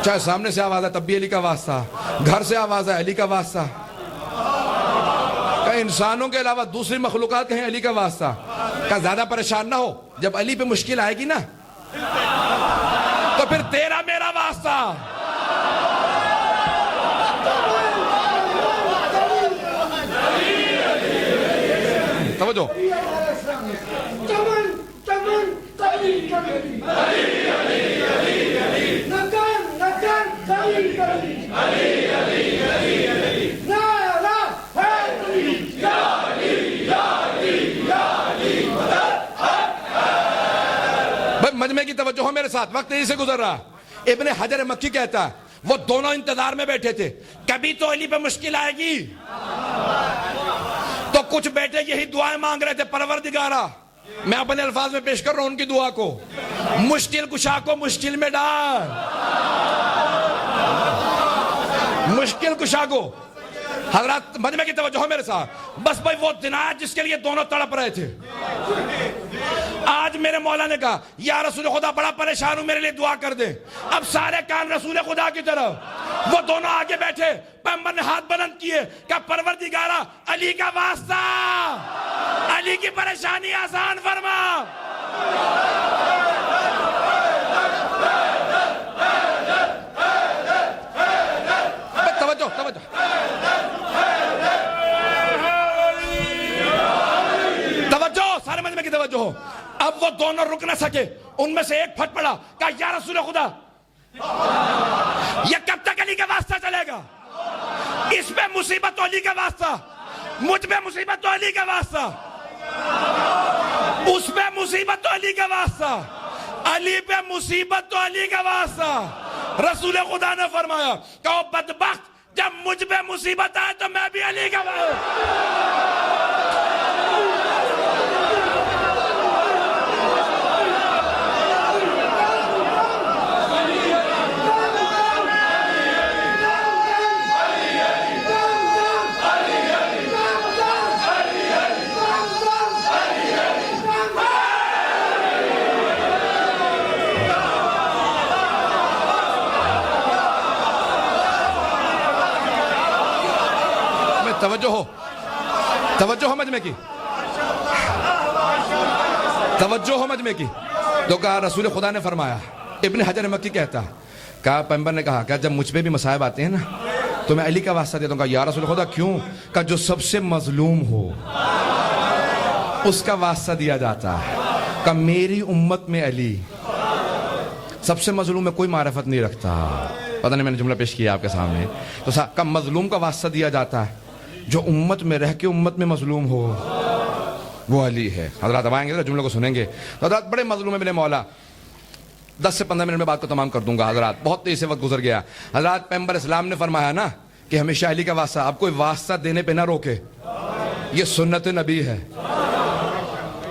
چاہے سامنے سے آواز ہے تب بھی علی کا واسطہ، گھر سے آواز ہے علی کا واسطہ۔ کہ کہ انسانوں کے علاوہ دوسری مخلوقات کہیں علی کا واسطہ، کہ زیادہ پریشان نہ ہو، جب علی پہ مشکل آئے گی نا تو پھر تیرا میرا واسطہ. توجہ. مجمع کی توجہ ہو میرے ساتھ، وقت یہیں سے گزر رہا. ابن حجر مکی کہتا ہے وہ دونوں انتظار میں بیٹھے تھے، کبھی تو علی پہ مشکل آئے گی. تو کچھ بیٹے یہی دعائیں مانگ رہے تھے، پروردگارا میں اپنے الفاظ میں پیش کر رہا ہوں ان کی دعا کو، مشکل کشا کو مشکل میں ڈال، مشکل کشا کو. حضرات مجمع کی توجہ ہو میرے ساتھ. بس بھائی وہ دن آیا جس کے لیے دونوں تڑپ رہے تھے. آج میرے مولا نے کہا یا رسول خدا بڑا پریشان ہوں، میرے لیے دعا کر دے. اب سارے کان رسول خدا کی طرف، وہ دونوں آگے بیٹھے، پیغمبر نے ہاتھ بلند کیے کہ پروردگارا علی کا واسطہ، علی کی پریشانی آسان فرما. توجہ توجہ توجہ، سارے مجمع کی توجہ ہو. اب وہ دونوں رک نہ سکے، ان میں سے ایک پھٹ پڑا، کہا یا رسول خدا یہ کب تک علی کا واسطہ چلے گا؟ اس پہ مصیبت تو علی کا واسطہ، مجھ پہ مصیبت تو علی کا واسطہ، اس پہ مصیبت تو علی کا واسطہ، علی پہ مصیبت تو علی کا واسطہ. رسول خدا نے فرمایا کہ بدبخت، جب مجھ پہ مصیبت آئے تو میں بھی علی کا واسطہ. توجہ ہو، توجہ ہو مجمع کی، توجہ ہو مجمع کی. تو کہا رسول خدا نے فرمایا، ابن حجر مکی کہتا، کہا پیغمبر نے کہا کہ جب مجھ پہ بھی مصائب آتے ہیں نا تو میں علی کا واسطہ دیتا ہوں. کہا یا رسول خدا کیوں؟ کہ جو سب سے مظلوم ہو اس کا واسطہ دیا جاتا ہے. کہ میری امت میں علی سب سے مظلوم میں کوئی معرفت نہیں رکھتا. پتہ نہیں میں نے جملہ پیش کیا آپ کے سامنے. تو کہ مظلوم کا واسطہ دیا جاتا ہے، جو امت میں رہ کے امت میں مظلوم ہو وہ علی ہے. حضرات اب آئیں گے جملے کو سنیں گے. حضرات بڑے مظلوم ہے میرے مولا. 10 سے 15 منٹ میں بات کو تمام کر دوں گا. حضرات بہت تیز سے وقت گزر گیا. حضرات پیغمبر اسلام نے فرمایا نا کہ ہمیشہ علی کا واسطہ، اب کوئی واسطہ دینے پہ نہ روکے، یہ سنت نبی ہے.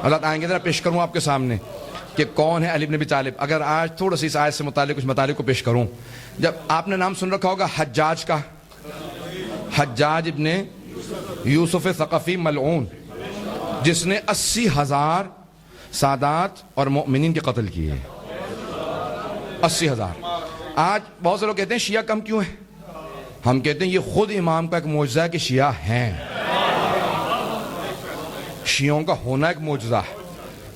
حضرات آئیں گے ذرا پیش کروں آپ کے سامنے کہ کون ہے علی بن ابی طالب. اگر آج تھوڑا سی اس آیت سے متعلق کچھ مطالب کو پیش کروں. جب آپ نے نام سن رکھا ہوگا حجاج کا، حجاج ابن یوسف ثقفی ملعون، جس نے 80,000 سادات اور مؤمنین کے قتل کیے. 80,000. آج بہت سے لوگ کہتے ہیں شیعہ کم کیوں ہیں. ہم کہتے ہیں یہ خود امام کا ایک معجزہ ہے کہ شیعہ ہیں. شیعوں کا ہونا ایک معجزہ ہے.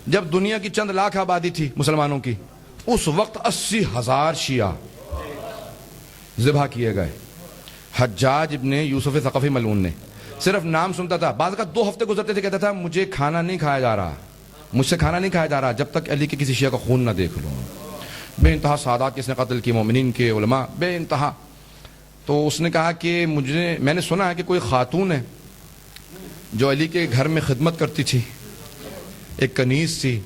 جب دنیا کی چند لاکھ آبادی تھی مسلمانوں کی، اس وقت 80,000 شیعہ ذبح کیے گئے. حجاج ابن یوسف ثقفی ملعون نے صرف نام سنتا تھا، بعض کا 2 ہفتے گزرتے تھے، کہتا تھا مجھے کھانا نہیں کھایا جا رہا، مجھ سے کھانا نہیں کھایا جا رہا جب تک علی کے کسی شیعہ کا خون نہ دیکھ لوں. بے انتہا سادات کس نے قتل کی، مومنین کے، علماء، بے انتہا. تو اس نے کہا کہ میں نے سنا ہے کہ کوئی خاتون ہے جو علی کے گھر میں خدمت کرتی تھی، ایک کنیز تھی.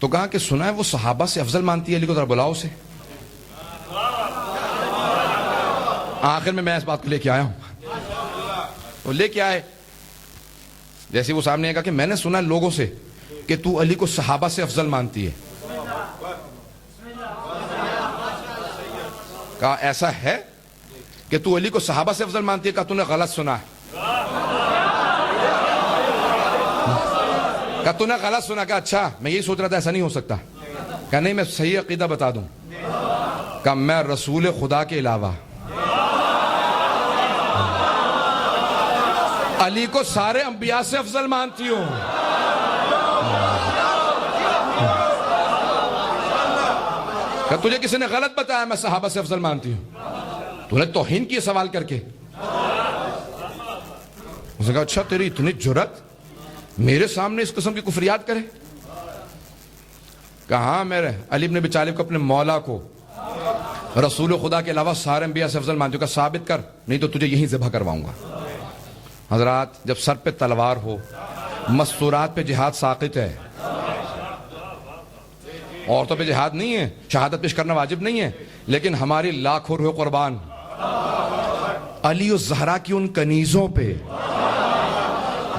تو کہا کہ سنا ہے وہ صحابہ سے افضل مانتی ہے علی کو، ذرا بلاؤ سے. آخر میں اس بات کو لے کے آیا ہوں. وہ لے کے آئے، جیسے وہ سامنے آئے گا کہ میں نے سنا لوگوں سے کہ تو علی کو صحابہ سے افضل مانتی ہے. کہا ایسا ہے کہ تو علی کو صحابہ سے افضل مانتی ہے؟ کہا تو نے غلط سنا ہے. کہا تو نے غلط سنا. کہا اچھا میں یہی سوچ رہا تھا، ایسا نہیں ہو سکتا. کہا نہیں میں صحیح عقیدہ بتا دوں. کہا میں رسول خدا کے علاوہ علی کو سارے انبیاء سے افضل مانتی ہوں. کہ تجھے کسی نے غلط بتایا میں صحابہ سے افضل مانتی ہوں؟ تو نے توہین کی سوال کر کے. اس نے کہا اچھا تیری اتنی جرت میرے سامنے اس قسم کی کفریات کرے؟ کہاں میرے علی بن ابی طالب کو اپنے مولا کو رسول خدا کے علاوہ سارے انبیاء سے افضل مانتی ہوں. کہ ثابت کر نہیں تو تجھے یہیں ذبح کرواؤں گا. حضرات جب سر پہ تلوار ہو مستورات پہ جہاد ساقط ہے. عورتوں پہ جہاد نہیں ہے, شہادت پیش کرنا واجب نہیں ہے, لیکن ہماری لاکھوں روح قربان علی و زہرا کی ان کنیزوں پہ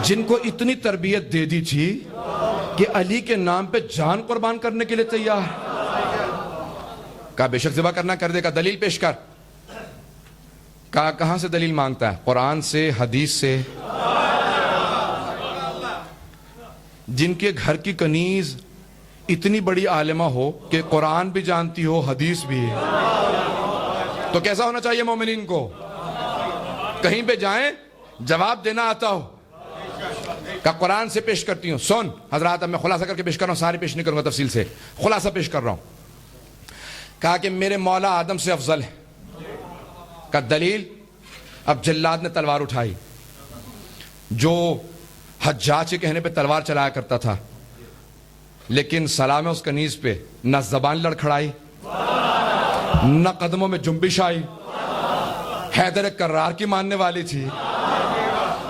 جن کو اتنی تربیت دے دی تھی کہ علی کے نام پہ جان قربان کرنے کے لیے تیار. کہا بے شک ذبح کرنا کر دے. کا دلیل پیش کر. کہا کہاں سے دلیل مانگتا ہے؟ قرآن سے, حدیث سے. جن کے گھر کی کنیز اتنی بڑی عالمہ ہو کہ قرآن بھی جانتی ہو حدیث بھی, تو کیسا ہونا چاہیے مومنین کو؟ کہیں پہ جائیں جواب دینا آتا ہو. کہ قرآن سے پیش کرتی ہوں. سن حضرات اب میں خلاصہ کر کے پیش کر رہا ہوں, سارے پیش نہیں کروں گا تفصیل سے, خلاصہ پیش کر رہا ہوں. کہا کہ میرے مولا آدم سے افضل ہے. کا دلیل؟ اب جلاد نے تلوار اٹھائی جو حجاج کے کہنے پہ تلوار چلایا کرتا تھا, لیکن سلام اس کنیز پہ نہ زبان لڑکھڑائی نہ قدموں میں جنبش آئی. حیدر کرار کی ماننے والی تھی.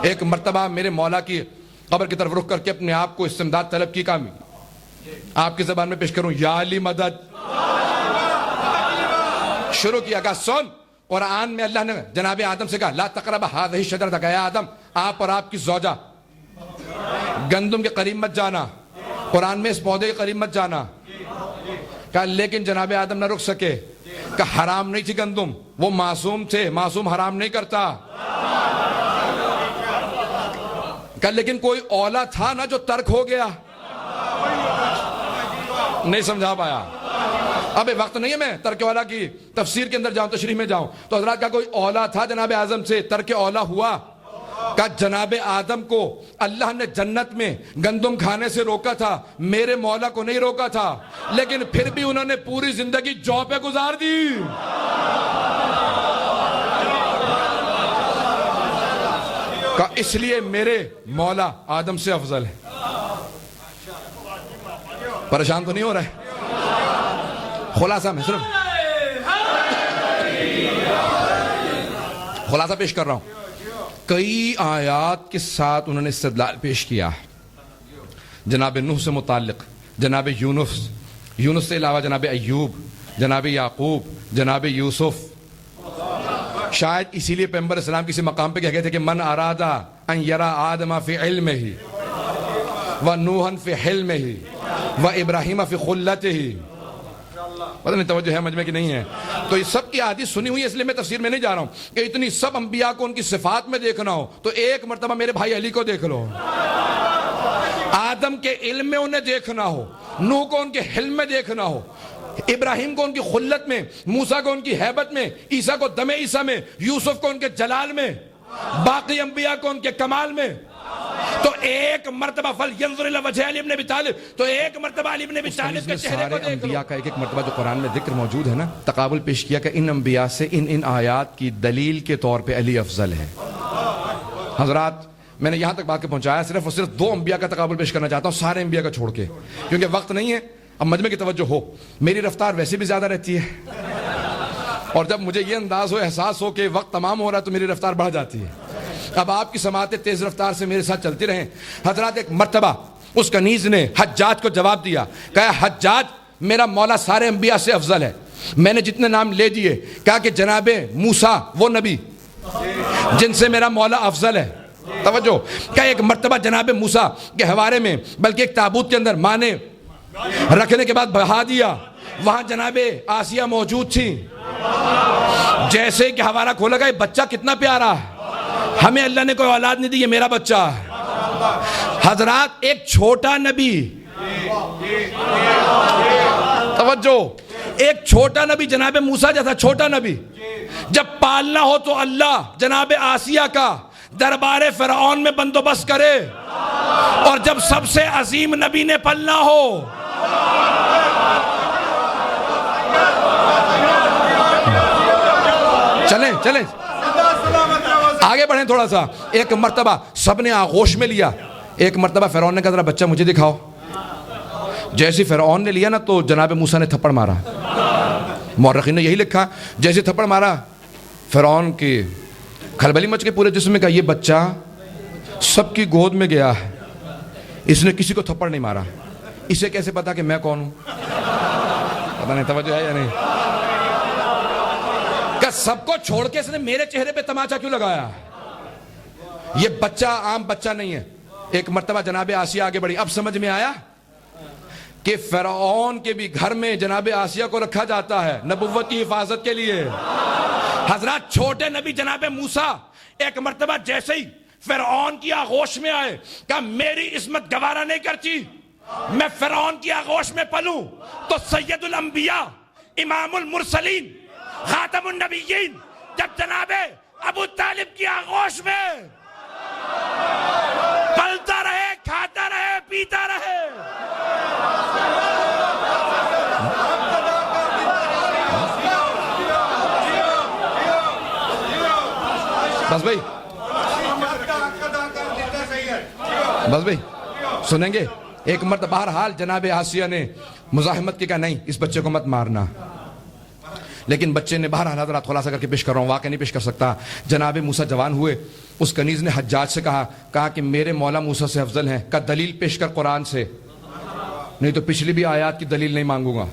ایک مرتبہ میرے مولا کی قبر کی طرف رخ کر کے اپنے آپ کو استمداد طلب کی. کام آپ کی زبان میں پیش کروں, یا علی مدد. شروع کیا. کہا سن قرآن میں اللہ نے جناب آدم سے کہا لا تقرب هذه الشجرة. کہ آدم آپ اور آپ کی زوجہ گندم کے قریب مت جانا, قرآن میں اس پودے کے قریب مت جانا. کہا لیکن جناب آدم نہ رک سکے. کہ حرام نہیں تھی گندم, وہ معصوم تھے, معصوم حرام نہیں کرتا. کہ لیکن کوئی اولا تھا نا جو ترک ہو گیا. نہیں سمجھا پایا. اب وقت نہیں ہے میں ترک اولا کی تفسیر کے اندر جاؤں, تشریح میں جاؤں. تو حضرات کا کوئی اولا تھا جناب اعظم سے, ترک اولا ہوا. کہ جناب آدم کو اللہ نے جنت میں گندم کھانے سے روکا تھا, میرے مولا کو نہیں روکا تھا, لیکن پھر بھی انہوں نے پوری زندگی جو پہ گزار دی. کہ اس لیے میرے مولا آدم سے افضل ہے. پریشان تو نہیں ہو رہا ہے؟ خلاصہ میں صرف خلاصہ پیش کر رہا ہوں. کئی آیات کے ساتھ انہوں نے استدلال پیش کیا. جناب نوح سے متعلق, جناب یونس سے علاوہ جناب ایوب, جناب یعقوب, جناب یوسف. شاید اسی لیے پیغمبر اسلام کسی مقام پہ کہہ گئے تھے کہ من ارادہ ان یرا آدم فی علمہ و نوحا فی حلمہ و ابراہیم فی خلتہ. پتہ نہیں توجہ ہے مجمع کی نہیں ہے. تو یہ سب کی حدیث سنی ہوئی ہے, اس لیے میں تفسیر میں نہیں جا رہا ہوں کہ اتنی سب انبیاء کو ان کی صفات میں دیکھنا ہو تو ایک مرتبہ میرے بھائی علی کو دیکھ لو. آدم کے علم میں انہیں دیکھنا ہو, نوح کو ان کے حلم میں دیکھنا ہو, ابراہیم کو ان کی خلت میں, موسیٰ کو ان کی ہیبت میں, عیسیٰ کو دم عیسیٰ میں, یوسف کو ان کے جلال میں, باقی انبیاء کو ان کے کمال میں. تو ایک مرتبہ فل ینظر الی وجہ علی بن ابی طالب, تو ایک مرتبہ علی بن ابی طالب کے چہرے کو دیکھ لو. انبیاء کا ایک ایک مرتبہ جو قرآن میں ذکر موجود ہے نا, تقابل پیش کیا کہ ان انبیاء سے ان آیات کی دلیل کے طور پہ علی افضل ہے. حضرات میں نے یہاں تک بات کے پہنچایا, صرف اور صرف 2 انبیاء کا تقابل پیش کرنا چاہتا ہوں, سارے انبیاء کا چھوڑ کے, کیونکہ وقت نہیں ہے. اب مجمع کی توجہ ہو, میری رفتار ویسے بھی زیادہ رہتی ہے, اور جب مجھے یہ انداز ہو, احساس ہو کہ وقت تمام ہو رہا ہے تو میری رفتار بڑھ جاتی ہے. اب آپ کی سماعتیں تیز رفتار سے میرے ساتھ چلتی رہیں. حضرات ایک مرتبہ اس کنیز نے حجاج کو جواب دیا, کہا حجاج میرا مولا سارے انبیاء سے افضل ہے. میں نے جتنے نام لے دیے, کہا کہ جناب موسیٰ وہ نبی جن سے میرا مولا افضل ہے. توجہ, کہا ایک مرتبہ جناب موسیٰ کے حوارے میں, بلکہ ایک تابوت کے اندر ماں نے رکھنے کے بعد بہا دیا, وہاں جناب آسیہ موجود تھی. جیسے کہ حوارہ کھولا گیا, بچہ کتنا پیارا ہے, ہمیں اللہ نے کوئی اولاد نہیں دی, یہ میرا بچہ ہے. حضرات ایک چھوٹا نبی, توجہ, ایک چھوٹا نبی جناب موسیٰ جیسا چھوٹا نبی, جب پالنا ہو تو اللہ جناب آسیہ کا, دربار فرعون میں بندوبست کرے، اور جب سب سے عظیم نبی نے پلنا ہو، چلیں آگے بڑھیں تھوڑا سا. ایک مرتبہ سب نے آغوش میں لیا. ایک مرتبہ فرعون نے کہا ذرا بچہ مجھے دکھاؤ. جیسے فرعون نے لیا نا تو جناب موسیٰ نے تھپڑ مارا. مورخین نے یہی لکھا جیسے تھپڑ مارا فرعون کی کھلبلی مچ کے پورے جسم میں. کہا یہ بچہ سب کی گود میں گیا ہے، اس نے کسی کو تھپڑ نہیں مارا، اسے کیسے پتا کہ میں کون ہوں؟ پتہ نہیں توجہ ہے یا نہیں؟ کہ سب کو چھوڑ کے اس نے میرے چہرے پہ تماچا کیوں لگایا؟ یہ بچہ عام بچہ نہیں ہے. ایک مرتبہ جناب آسیہ آگے بڑھی. اب سمجھ میں آیا کہ فرعون کے بھی گھر میں جناب آسیہ کو رکھا جاتا ہے نبوت کی حفاظت کے لیے. حضرات چھوٹے نبی جناب موسیٰ ایک مرتبہ جیسے ہی فرعون کی آغوش میں آئے، کہا میری عصمت گوارا نہیں کرتی میں فرعون کی آغوش میں پلوں. تو سید الانبیاء، امام المرسلین، خاتم النبیین جب جناب ابو طالب کی آغوش میں پلتا رہے، کھاتا رہے، پیتا رہے. بس بھائی سنیں گے. ایک مرتبہ بہرحال جناب آسیہ نے مزاحمت کی، کہا نہیں اس بچے کو مت مارنا. لیکن بچے نے بہرحال حضرات خلاصہ کر کے پیش کر رہا ہوں، واقعہ نہیں پیش کر سکتا. جناب موسیٰ جوان ہوئے. اس کنیز نے حجاج سے کہا کہ میرے مولا موسیٰ سے افضل ہیں. کہا دلیل پیش کر قرآن سے. نہیں تو پچھلی بھی آیات کی دلیل نہیں مانگوں گا،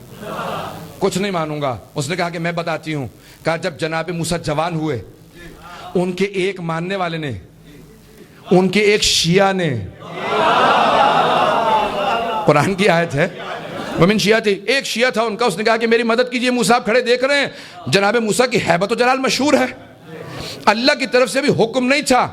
کچھ نہیں مانوں گا. اس نے کہا کہ میں بتاتی ہوں. کہا جب جناب موسیٰ جوان ہوئے، ان کے ایک ماننے والے نے، ان کے ایک شیعہ نے، قرآن کی آیت ہے ومن شیعہ، ایک شیعہ تھا ان کا، اس نے کہا کہ میری مدد کیجئے، موسیٰ آپ کھڑے دیکھ رہے ہیں جناب موسیٰ کی ہیبت و جلال مشہور ہے، اللہ کی طرف سے بھی حکم نہیں تھا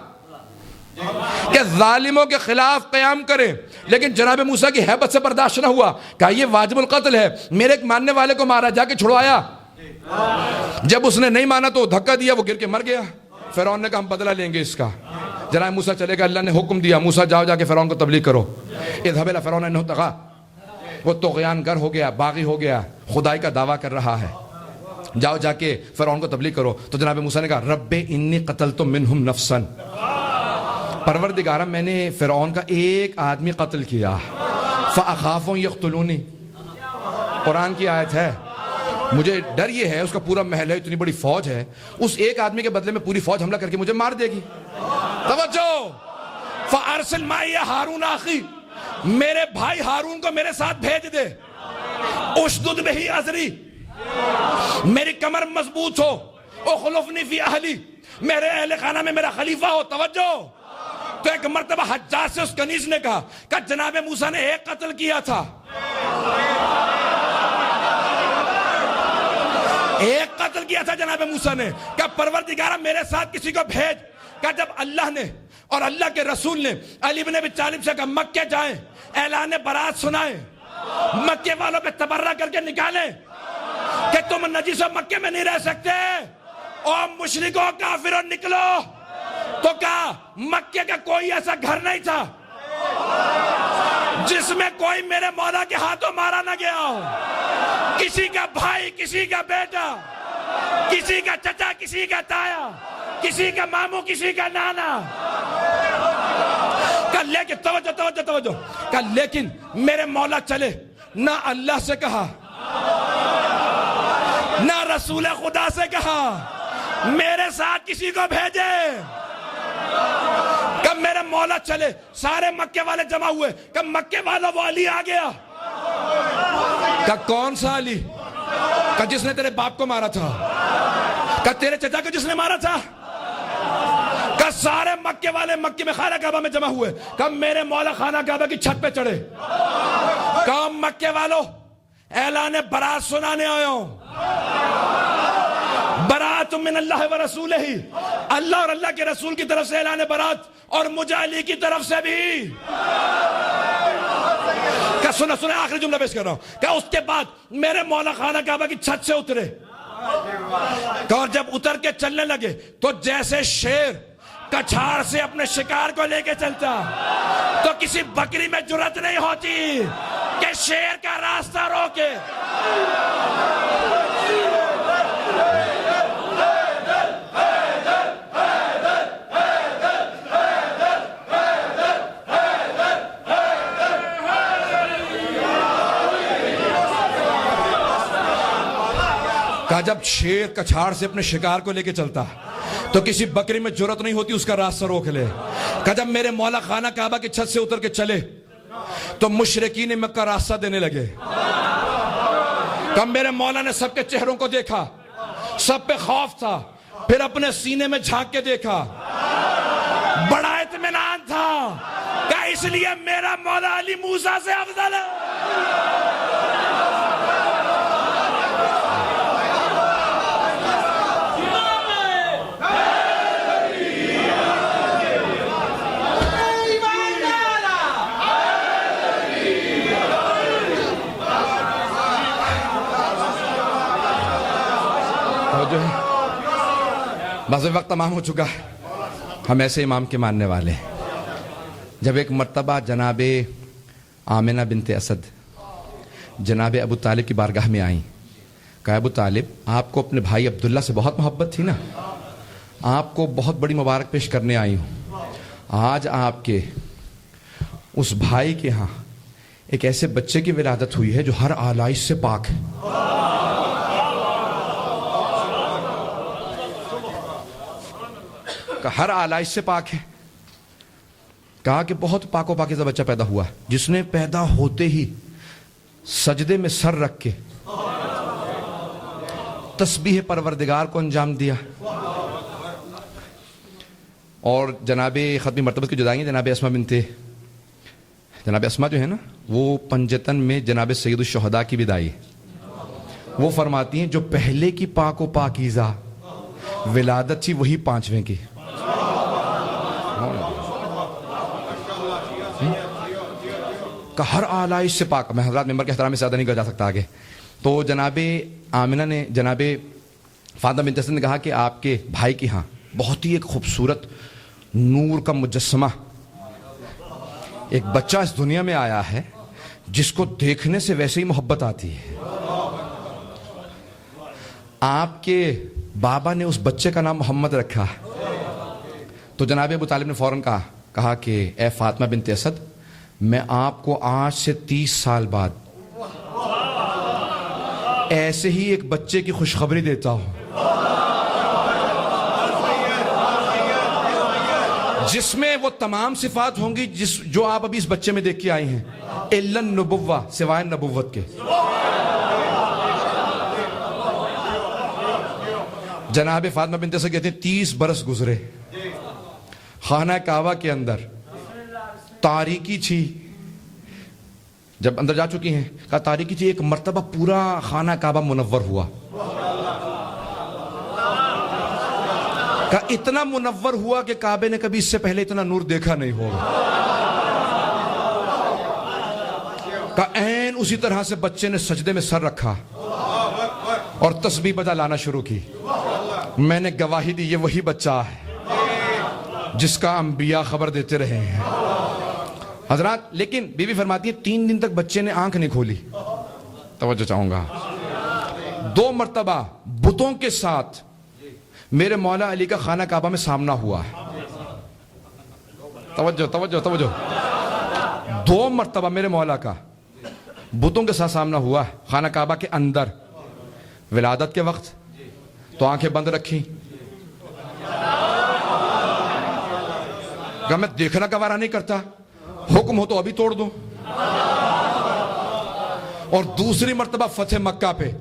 کہ ظالموں کے خلاف قیام کریں، لیکن جناب موسیٰ کی ہیبت سے برداشت نہ ہوا. کہا یہ واجب القتل ہے. میرے ایک ماننے والے کو مارا، جا کے چھڑوایا. جب اس نے نہیں مانا تو دھکا دیا، وہ گر کے مر گیا. فرعون نے کہا ہم بدلہ لیں گے اس کا. جناب موسیٰ چلے گا. اللہ نے حکم دیا موسیٰ جاؤ جا کے فرعون کو تبلیغ کرو. اذهب الى فرعون انه طغى. وہ طغیان گر ہو گیا، باغی ہو گیا، خدائی کا دعویٰ کر رہا ہے. جاؤ جا کے فرعون کو تبلیغ کرو. تو جناب موسیٰ نے کہا رب انی قتلت منہم نفسا، پروردگارہ میں نے فرعون کا ایک آدمی قتل کیا، فاخاف ان یقتلونی. قرآن کی آیت ہے. مجھے ڈر یہ ہے اس کا پورا محل ہے، اتنی بڑی فوج ہے، اس ایک آدمی کے بدلے میں پوری فوج حملہ کر کے مجھے مار دے گی. توجہ. فارسل معی ہارون اخی، میرے بھائی ہارون کو میرے ساتھ بھیج دے. اشدد بہی ازری، میری کمر مضبوط ہو. اخلفنی فی اہلی، میرے اہل خانہ میں میرا خلیفہ ہو. توجہ. تو ایک مرتبہ حجاج سے اس کنیز نے کہا کہ جناب موسیٰ نے ایک قتل کیا تھا، ایک قتل کیا تھا جناب موسیٰ نے. کہ پروردگارہ میرے ساتھ کسی کو بھیج. کہ جب اللہ نے اور اللہ کے رسول نے علی بن ابی طالب سے کہا مکہ جائیں، اعلان برات سنائیں، مکے والوں پہ تبرہ کر کے نکالیں کہ تم نجیسوں مکے میں نہیں رہ سکتے، اور مشرکوں کافروں نکلو. تو کہا مکے کا کوئی ایسا گھر نہیں تھا جس میں کوئی میرے مولا کے ہاتھوں مارا نہ گیا ہو. کسی کا بھائی، کسی کا بیٹا، کسی کا چچا، کسی کا تایا، کسی کا ماموں، کسی کا نانا. کہ لیکن توجہ توجہ توجہ، کہ لیکن میرے مولا چلے، نہ اللہ سے کہا نہ رسول خدا سے کہا میرے ساتھ کسی کو بھیجے. کہ میرے مولا چلے، سارے مکے والے جمع ہوئے. کہ مکے والا وہ علی آ گیا. کہ کون سا علی؟ کہ جس نے تیرے باپ کو مارا تھا. کہ تیرے چچا کو جس نے مارا تھا. کہ سارے مکے والے مکے میں خانہ کعبہ میں جمع ہوئے. کہ میرے مولا خانہ کعبہ کی چھت پہ چڑھے. کہ مکے والوں اعلان برات سنانے آیا ہوں. برات من اللہ و رسولہ، اللہ اور اللہ کے رسول کی طرف سے اعلان برات، اور مجھے علی کی طرف سے بھی. کیا سنا آخری جملہ پیش کر رہا ہوں. کہ اس کے بعد میرے مولا خانہ کعبہ کی چھت سے اترے. اور جب اتر کے چلنے لگے تو جیسے شیر کچھاڑ سے اپنے شکار کو لے کے چلتا تو کسی بکری میں جرات نہیں ہوتی کہ شیر کا راستہ روکے. کہا جب شیر کچھاڑ سے اپنے شکار کو لے کے چلتا تو کسی بکری میں جرات نہیں ہوتی اس کا راستہ روک لے. کہا جب میرے مولا خانہ کعبہ کی چھت سے اتر کے چلے تو مشرکین مکہ راستہ دینے لگے. کہا میرے مولا نے سب کے چہروں کو دیکھا, سب پہ خوف تھا, پھر اپنے سینے میں جھانک کے دیکھا, بڑا اطمینان تھا. کہا اس لیے میرا مولا علی موسیٰ سے افضل ہے. بس وقت تمام ہو چکا ہے. ہم ایسے امام کے ماننے والے ہیں. جب ایک مرتبہ جناب آمنہ بنت اسد جناب ابو طالب کی بارگاہ میں آئیں. کہا ابو طالب آپ کو اپنے بھائی عبداللہ سے بہت محبت تھی نا, آپ کو بہت بڑی مبارک پیش کرنے آئی ہوں. آج آپ کے اس بھائی کے ہاں ایک ایسے بچے کی ولادت ہوئی ہے جو ہر آلائش سے پاک ہے. ہر آلائش سے پاک ہے. کہا کہ بہت پاک و پاکیزہ بچہ پیدا ہوا جس نے پیدا ہوتے ہی سجدے میں سر رکھ کے تسبیح پروردگار کو انجام دیا. اور جناب ختمی مرتبہ کی جدائیں جناب اسما جو ہے نا وہ پنجتن میں جناب سید الشہداء کی بدائی. وہ فرماتی ہیں جو پہلے کی پاک و پاکیزہ ولادت تھی وہی پانچویں کی. کہ ہر آلائش سے پاک. میں حضرات ممبر کے احترام میں زیادہ نہیں کہا جا سکتا آگے. تو جناب آمنہ نے جناب فاطمہ بنت اسد نے کہا کہ آپ کے بھائی کی ہاں بہت ہی ایک خوبصورت نور کا مجسمہ ایک بچہ اس دنیا میں آیا ہے جس کو دیکھنے سے ویسے ہی محبت آتی ہے. آپ کے بابا نے اس بچے کا نام محمد رکھا. تو جناب ابو طالب نے فوراً کہا کہ اے فاطمہ بنت اسد میں آپ کو آج سے 30 سال بعد ایسے ہی ایک بچے کی خوشخبری دیتا ہوں جس میں وہ تمام صفات ہوں گی جو آپ ابھی اس بچے میں دیکھ کے آئی ہیں, الا النبوہ, سوائے نبوت کے. جناب فاطمہ بنت اسد کہتے ہیں 30 برس گزرے, خانہ کعبہ کے اندر تاریکی تھی. جب اندر جا چکی ہیں کہا تاریکی تھی. ایک مرتبہ پورا خانہ کعبہ منور ہوا. کہا اتنا منور ہوا کہ کعبے نے کبھی اس سے پہلے اتنا نور دیکھا نہیں ہوگا. کہا عین اسی طرح سے بچے نے سجدے میں سر رکھا اور تسبیح بجا لانا شروع کی. میں نے گواہی دی یہ وہی بچہ ہے جس کا انبیاء خبر دیتے رہے ہیں. حضرات لیکن بی بی فرماتی ہے 3 دن تک بچے نے آنکھ نہیں کھولی. توجہ چاہوں گا. 2 مرتبہ بتوں کے ساتھ میرے مولا علی کا خانہ کعبہ میں سامنا ہوا ہے. توجہ توجہ توجہ. 2 مرتبہ میرے مولا کا بتوں کے ساتھ سامنا ہوا ہے خانہ کعبہ کے اندر. ولادت کے وقت تو آنکھیں بند رکھی. کہ میں دیکھنا گوارا نہیں کرتا, حکم ہو تو ابھی توڑ دوں. اور دوسری مرتبہ فتح مکہ پہ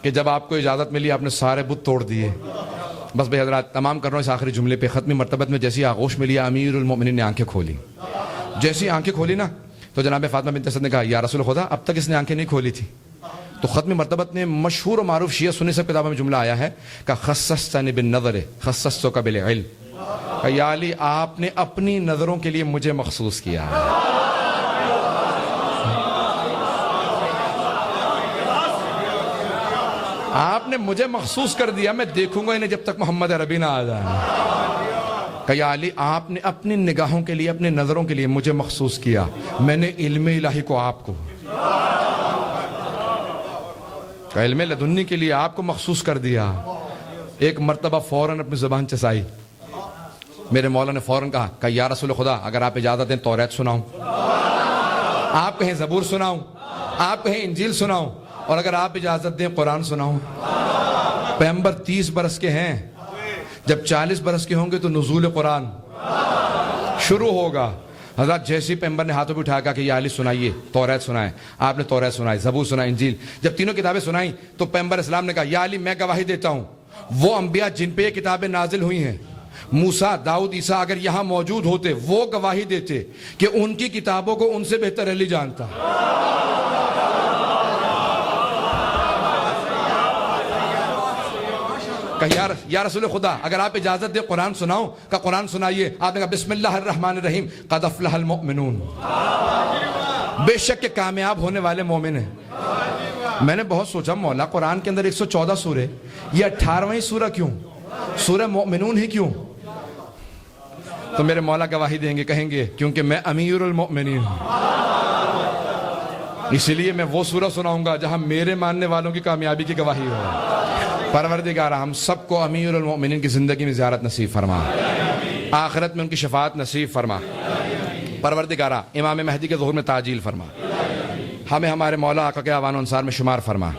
کہ جب آپ کو اجازت ملی آپ نے سارے بت توڑ دیے. بس بھائی حضرات تمام کر رہا ہوں اس آخری جملے پہ. ختمی مرتبت میں جیسی آغوش ملی امیر المومنین نے آنکھیں کھولی. جیسی آنکھیں کھولی نا تو جناب فاطمہ بنت اسد نے کہا یا رسول خدا اب تک اس نے آنکھیں نہیں کھولی تھی. تو ختمی مرتبت میں مشہور و معروف شیعہ سنی سب کتابوں میں جملہ آیا ہے کہ خصصتنی بالنظر خصصتک بالعلم. یا علی آپ نے اپنی نظروں کے لیے مجھے مخصوص کیا ہے. آپ نے مجھے مخصوص کر دیا، میں دیکھوں گا انہیں جب تک محمد عربی نہ آ جائے. کہ یا علی آپ نے اپنی نگاہوں کے لیے، اپنی نظروں کے لیے مجھے مخصوص کیا، میں نے علم الہی کو آپ کو، کہ علم لدنی کے لیے آپ کو مخصوص کر دیا. ایک مرتبہ فوراً اپنی زبان چسائی، میرے مولا نے فوراً کہا کہ یا رسول خدا اگر آپ اجازت دیں توریت سناؤں، آپ کہیں زبور سناؤں، آپ کہیں انجیل سناؤں، اور اگر آپ اجازت دیں قرآن سناؤں. پیغمبر 30 برس کے ہیں، جب 40 برس کے ہوں گے تو نزول قرآن شروع ہوگا. حضرت جیسی پیغمبر نے ہاتھوں پہ اٹھا کہا کہ یا علی سنائیے، توریت سنائیں. آپ نے توریت سنائی، زبور سنائی، انجیل. جب تینوں کتابیں سنائیں تو پیغمبر اسلام نے کہا یا علی میں گواہی دیتا ہوں وہ انبیاء جن پہ یہ کتابیں نازل ہوئی ہیں، موسیٰ، داؤد، عیسیٰ، اگر یہاں موجود ہوتے وہ گواہی دیتے کہ ان کی کتابوں کو ان سے بہتر علی جانتا. کہ یا رسول خدا اگر آپ اجازت دیں قرآن سناؤں، کہ قرآن سنائیے. آپ نے کہا بسم اللہ الرحمن الرحیم، قد افلح المؤمنون، بے شک کہ کامیاب ہونے والے مومن ہیں. میں نے بہت سوچا مولا قرآن کے اندر 114 سورے، یہ 18ویں سورہ کیوں؟ سورہ مومنون ہی کیوں؟ تو میرے مولا گواہی دیں گے، کہیں گے کیونکہ میں امیر المؤمنین ہوں، اسی لیے میں وہ سورہ سناؤں گا جہاں میرے ماننے والوں کی کامیابی کی گواہی ہو. پروردگار ہم سب کو امیر المؤمنین کی زندگی میں زیارت نصیب فرما، آخرت میں ان کی شفاعت نصیب فرما. پروردگار امام مہدی کے ظہور میں تعجیل فرما، ہمیں ہمارے مولا آقا کے اعوان و انصار میں شمار فرما.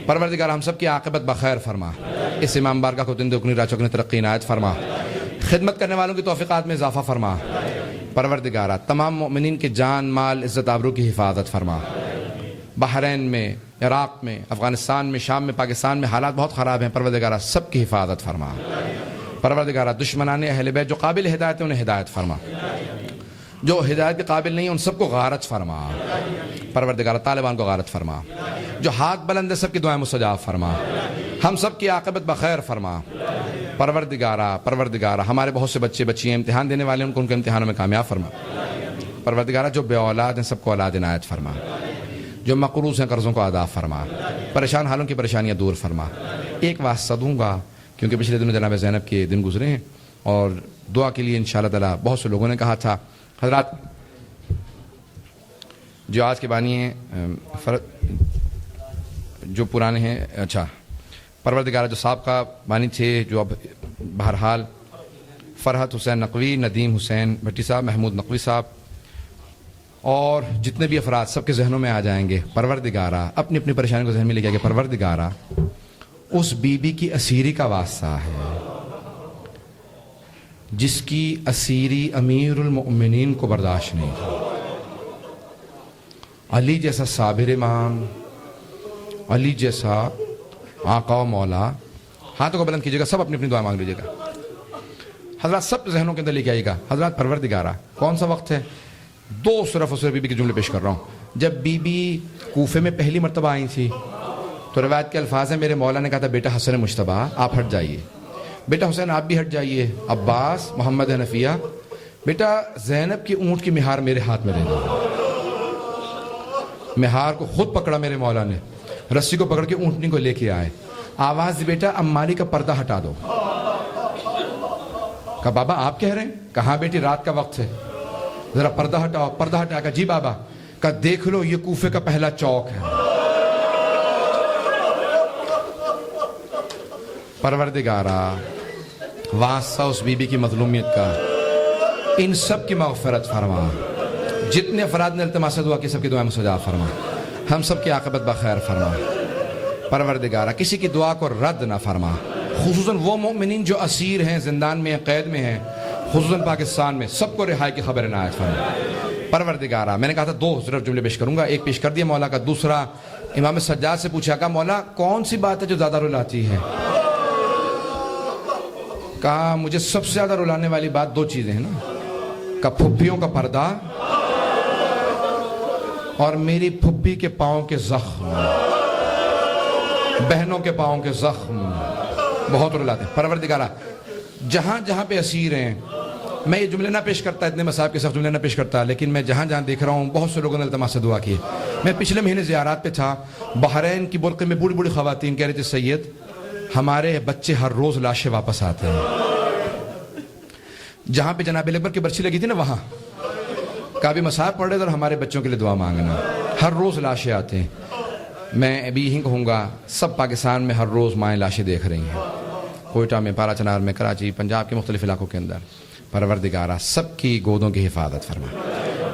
پروردگار ہم سب کی عاقبت بخیر فرما. اس امام بارگاہ کو دن دگنی رات چوگنی ترقی عنایت فرما. خدمت کرنے والوں کی توفیقات میں اضافہ فرما. پروردگار تمام مؤمنین کے جان، مال، عزت، آبرو کی حفاظت فرما. بحرین میں، عراق میں، افغانستان میں، شام میں، پاکستان میں حالات بہت خراب ہیں. پروردگار سب کی حفاظت فرما. پروردگار دشمنان اہل بیت جو قابل ہدایت ہیں انہیں ہدایت فرما، جو ہدایت کے قابل نہیں ہیں ان سب کو غارت فرما. پروردگار طالبان کو غارت فرما. جو ہاتھ بلند ہے سب کی دعائیں مستجاب فرما. ہم سب کی عاقبت بخیر فرما. پروردگارہ ہمارے بہت سے بچے بچیاں امتحان دینے والے ہیں، ان کو ان کے امتحانوں میں کامیاب فرما. پروردگارہ جو بے اولاد ہیں سب کو اولاد عنایت فرما. جو مقروض ہیں قرضوں کو ادا فرما. پریشان حالوں کی پریشانیاں دور فرما. ایک واسطہ دوں گا کیونکہ پچھلے دنوں جناب زینب کے دن گزرے ہیں اور دعا کے لیے انشاءاللہ تعالی بہت سے لوگوں نے کہا تھا. حضرات جو آج کے بانی ہیں جو پرانے ہیں، اچھا پروردگار جو سابقہ بانی تھے، جو اب بہرحال فرحت حسین نقوی، ندیم حسین بھٹی صاحب، محمود نقوی صاحب اور جتنے بھی افراد سب کے ذہنوں میں آ جائیں گے. پروردگارہ اپنی اپنی پریشانی کو ذہن میں لے کے آگے. پروردگارہ اس بی بی کی اسیری کا واسطہ ہے جس کی اسیری امیر المؤمنین کو برداشت نہیں. علی جیسا صابر امام، علی جیسا آقا و مولا. ہاتھوں کو بلند کیجیے گا، سب اپنی اپنی دعا مانگ لیجیے گا. حضرات سب ذہنوں کے اندر لے کے آئیے گا. حضرات پروردگارہ کون سا وقت ہے؟ دو صرف اور صرف بی بی کے جملے پیش کر رہا ہوں. جب بی بی کوفے میں پہلی مرتبہ آئی تھی تو روایت کے الفاظ ہیں، میرے مولا نے کہا تھا بیٹا حسن مجتبیٰ آپ ہٹ جائیے، بیٹا حسین آپ بھی ہٹ جائیے، عباس، محمد حنفیہ، بیٹا زینب کی اونٹ کی مہار میرے ہاتھ میں دینا. مہار کو خود پکڑا میرے مولا نے، رسی کو پکڑ کے اونٹنی کو لے کے آئے. آواز دی بیٹا اماری کا پردہ ہٹا دو. کہا بابا آپ کہہ رہے ہیں؟ کہاں بیٹی رات کا وقت ہے، ذرا پردہ ہٹاؤ. پردہ ہٹا کہا جی بابا. کہا دیکھ لو یہ کوفے کا پہلا چوک ہے. پروردگارہ واسطہ اس بی بی کی مظلومیت کا، ان سب کی مغفرت فرما. جتنے افراد نے التماس دعا کی سب کی دعائیں مستجاب فرما. ہم سب کی عاقبت بخیر فرما. پروردگارہ کسی کی دعا کو رد نہ فرما، خصوصاً وہ مومنین جو اسیر ہیں، زندان میں ہیں، قید میں ہیں، خصوصاً پاکستان میں، سب کو رہائی کی خبر عنایت فرما. پروردگارہ میں نے کہا تھا دو صرف جملے پیش کروں گا، ایک پیش کر دیا مولا کا. دوسرا امام سجاد سے پوچھا کہ مولا کون سی بات ہے جو زیادہ رلاتی ہے؟ کہا مجھے سب سے زیادہ رلانے والی بات دو چیزیں ہیں نا، کہ پھپھیوں کا پردہ اور میری پھپھی کے پاؤں کے زخم، بہنوں کے پاؤں کے زخم بہت رلاتے ہیں. پروردگارہ جہاں جہاں پہ اسیر ہیں میں یہ جملے نہ پیش کرتا، اتنے مصاحب کے ساتھ جملے نہ پیش کرتا، لیکن میں جہاں جہاں دیکھ رہا ہوں بہت سے لوگوں نے التماس سے دعا کی ہے۔ میں پچھلے مہینے زیارات پہ تھا، بحرین کی برقع میں بوڑھی بوڑھی خواتین کہہ رہی تھی سید ہمارے بچے ہر روز لاشیں واپس آتے ہیں۔ جہاں پہ جناب اکبر کی برسی لگی تھی نا وہاں کعبے مصاحب پڑھ رہے تھے اور ہمارے بچوں کے لیے دعا مانگنا، ہر روز لاشیں آتے ہیں۔ میں ابھی یہی کہوں گا سب پاکستان میں ہر روز مائیں لاشیں دیکھ رہی ہیں، کوئٹہ میں، پارا چنار میں، کراچی، پنجاب کے مختلف علاقوں کے اندر۔ پروردگارہ سب کی گودوں کی حفاظت فرما،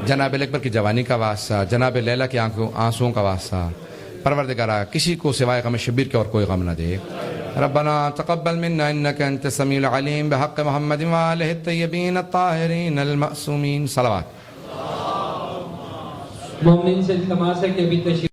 جناب اکبر کی جوانی کا واسطہ، جناب لیلا کی آنسوؤں کا واسطہ، پروردگارہ کسی کو سوائے غم شبیر کے اور کوئی غم نہ دے۔ ربنا تقبل منا انك انت السميع العليم بحق محمد وآله الطيبين الطاهرين المعصومين صلوات۔ مومن سے التماس ہے کہ ابھی تشریف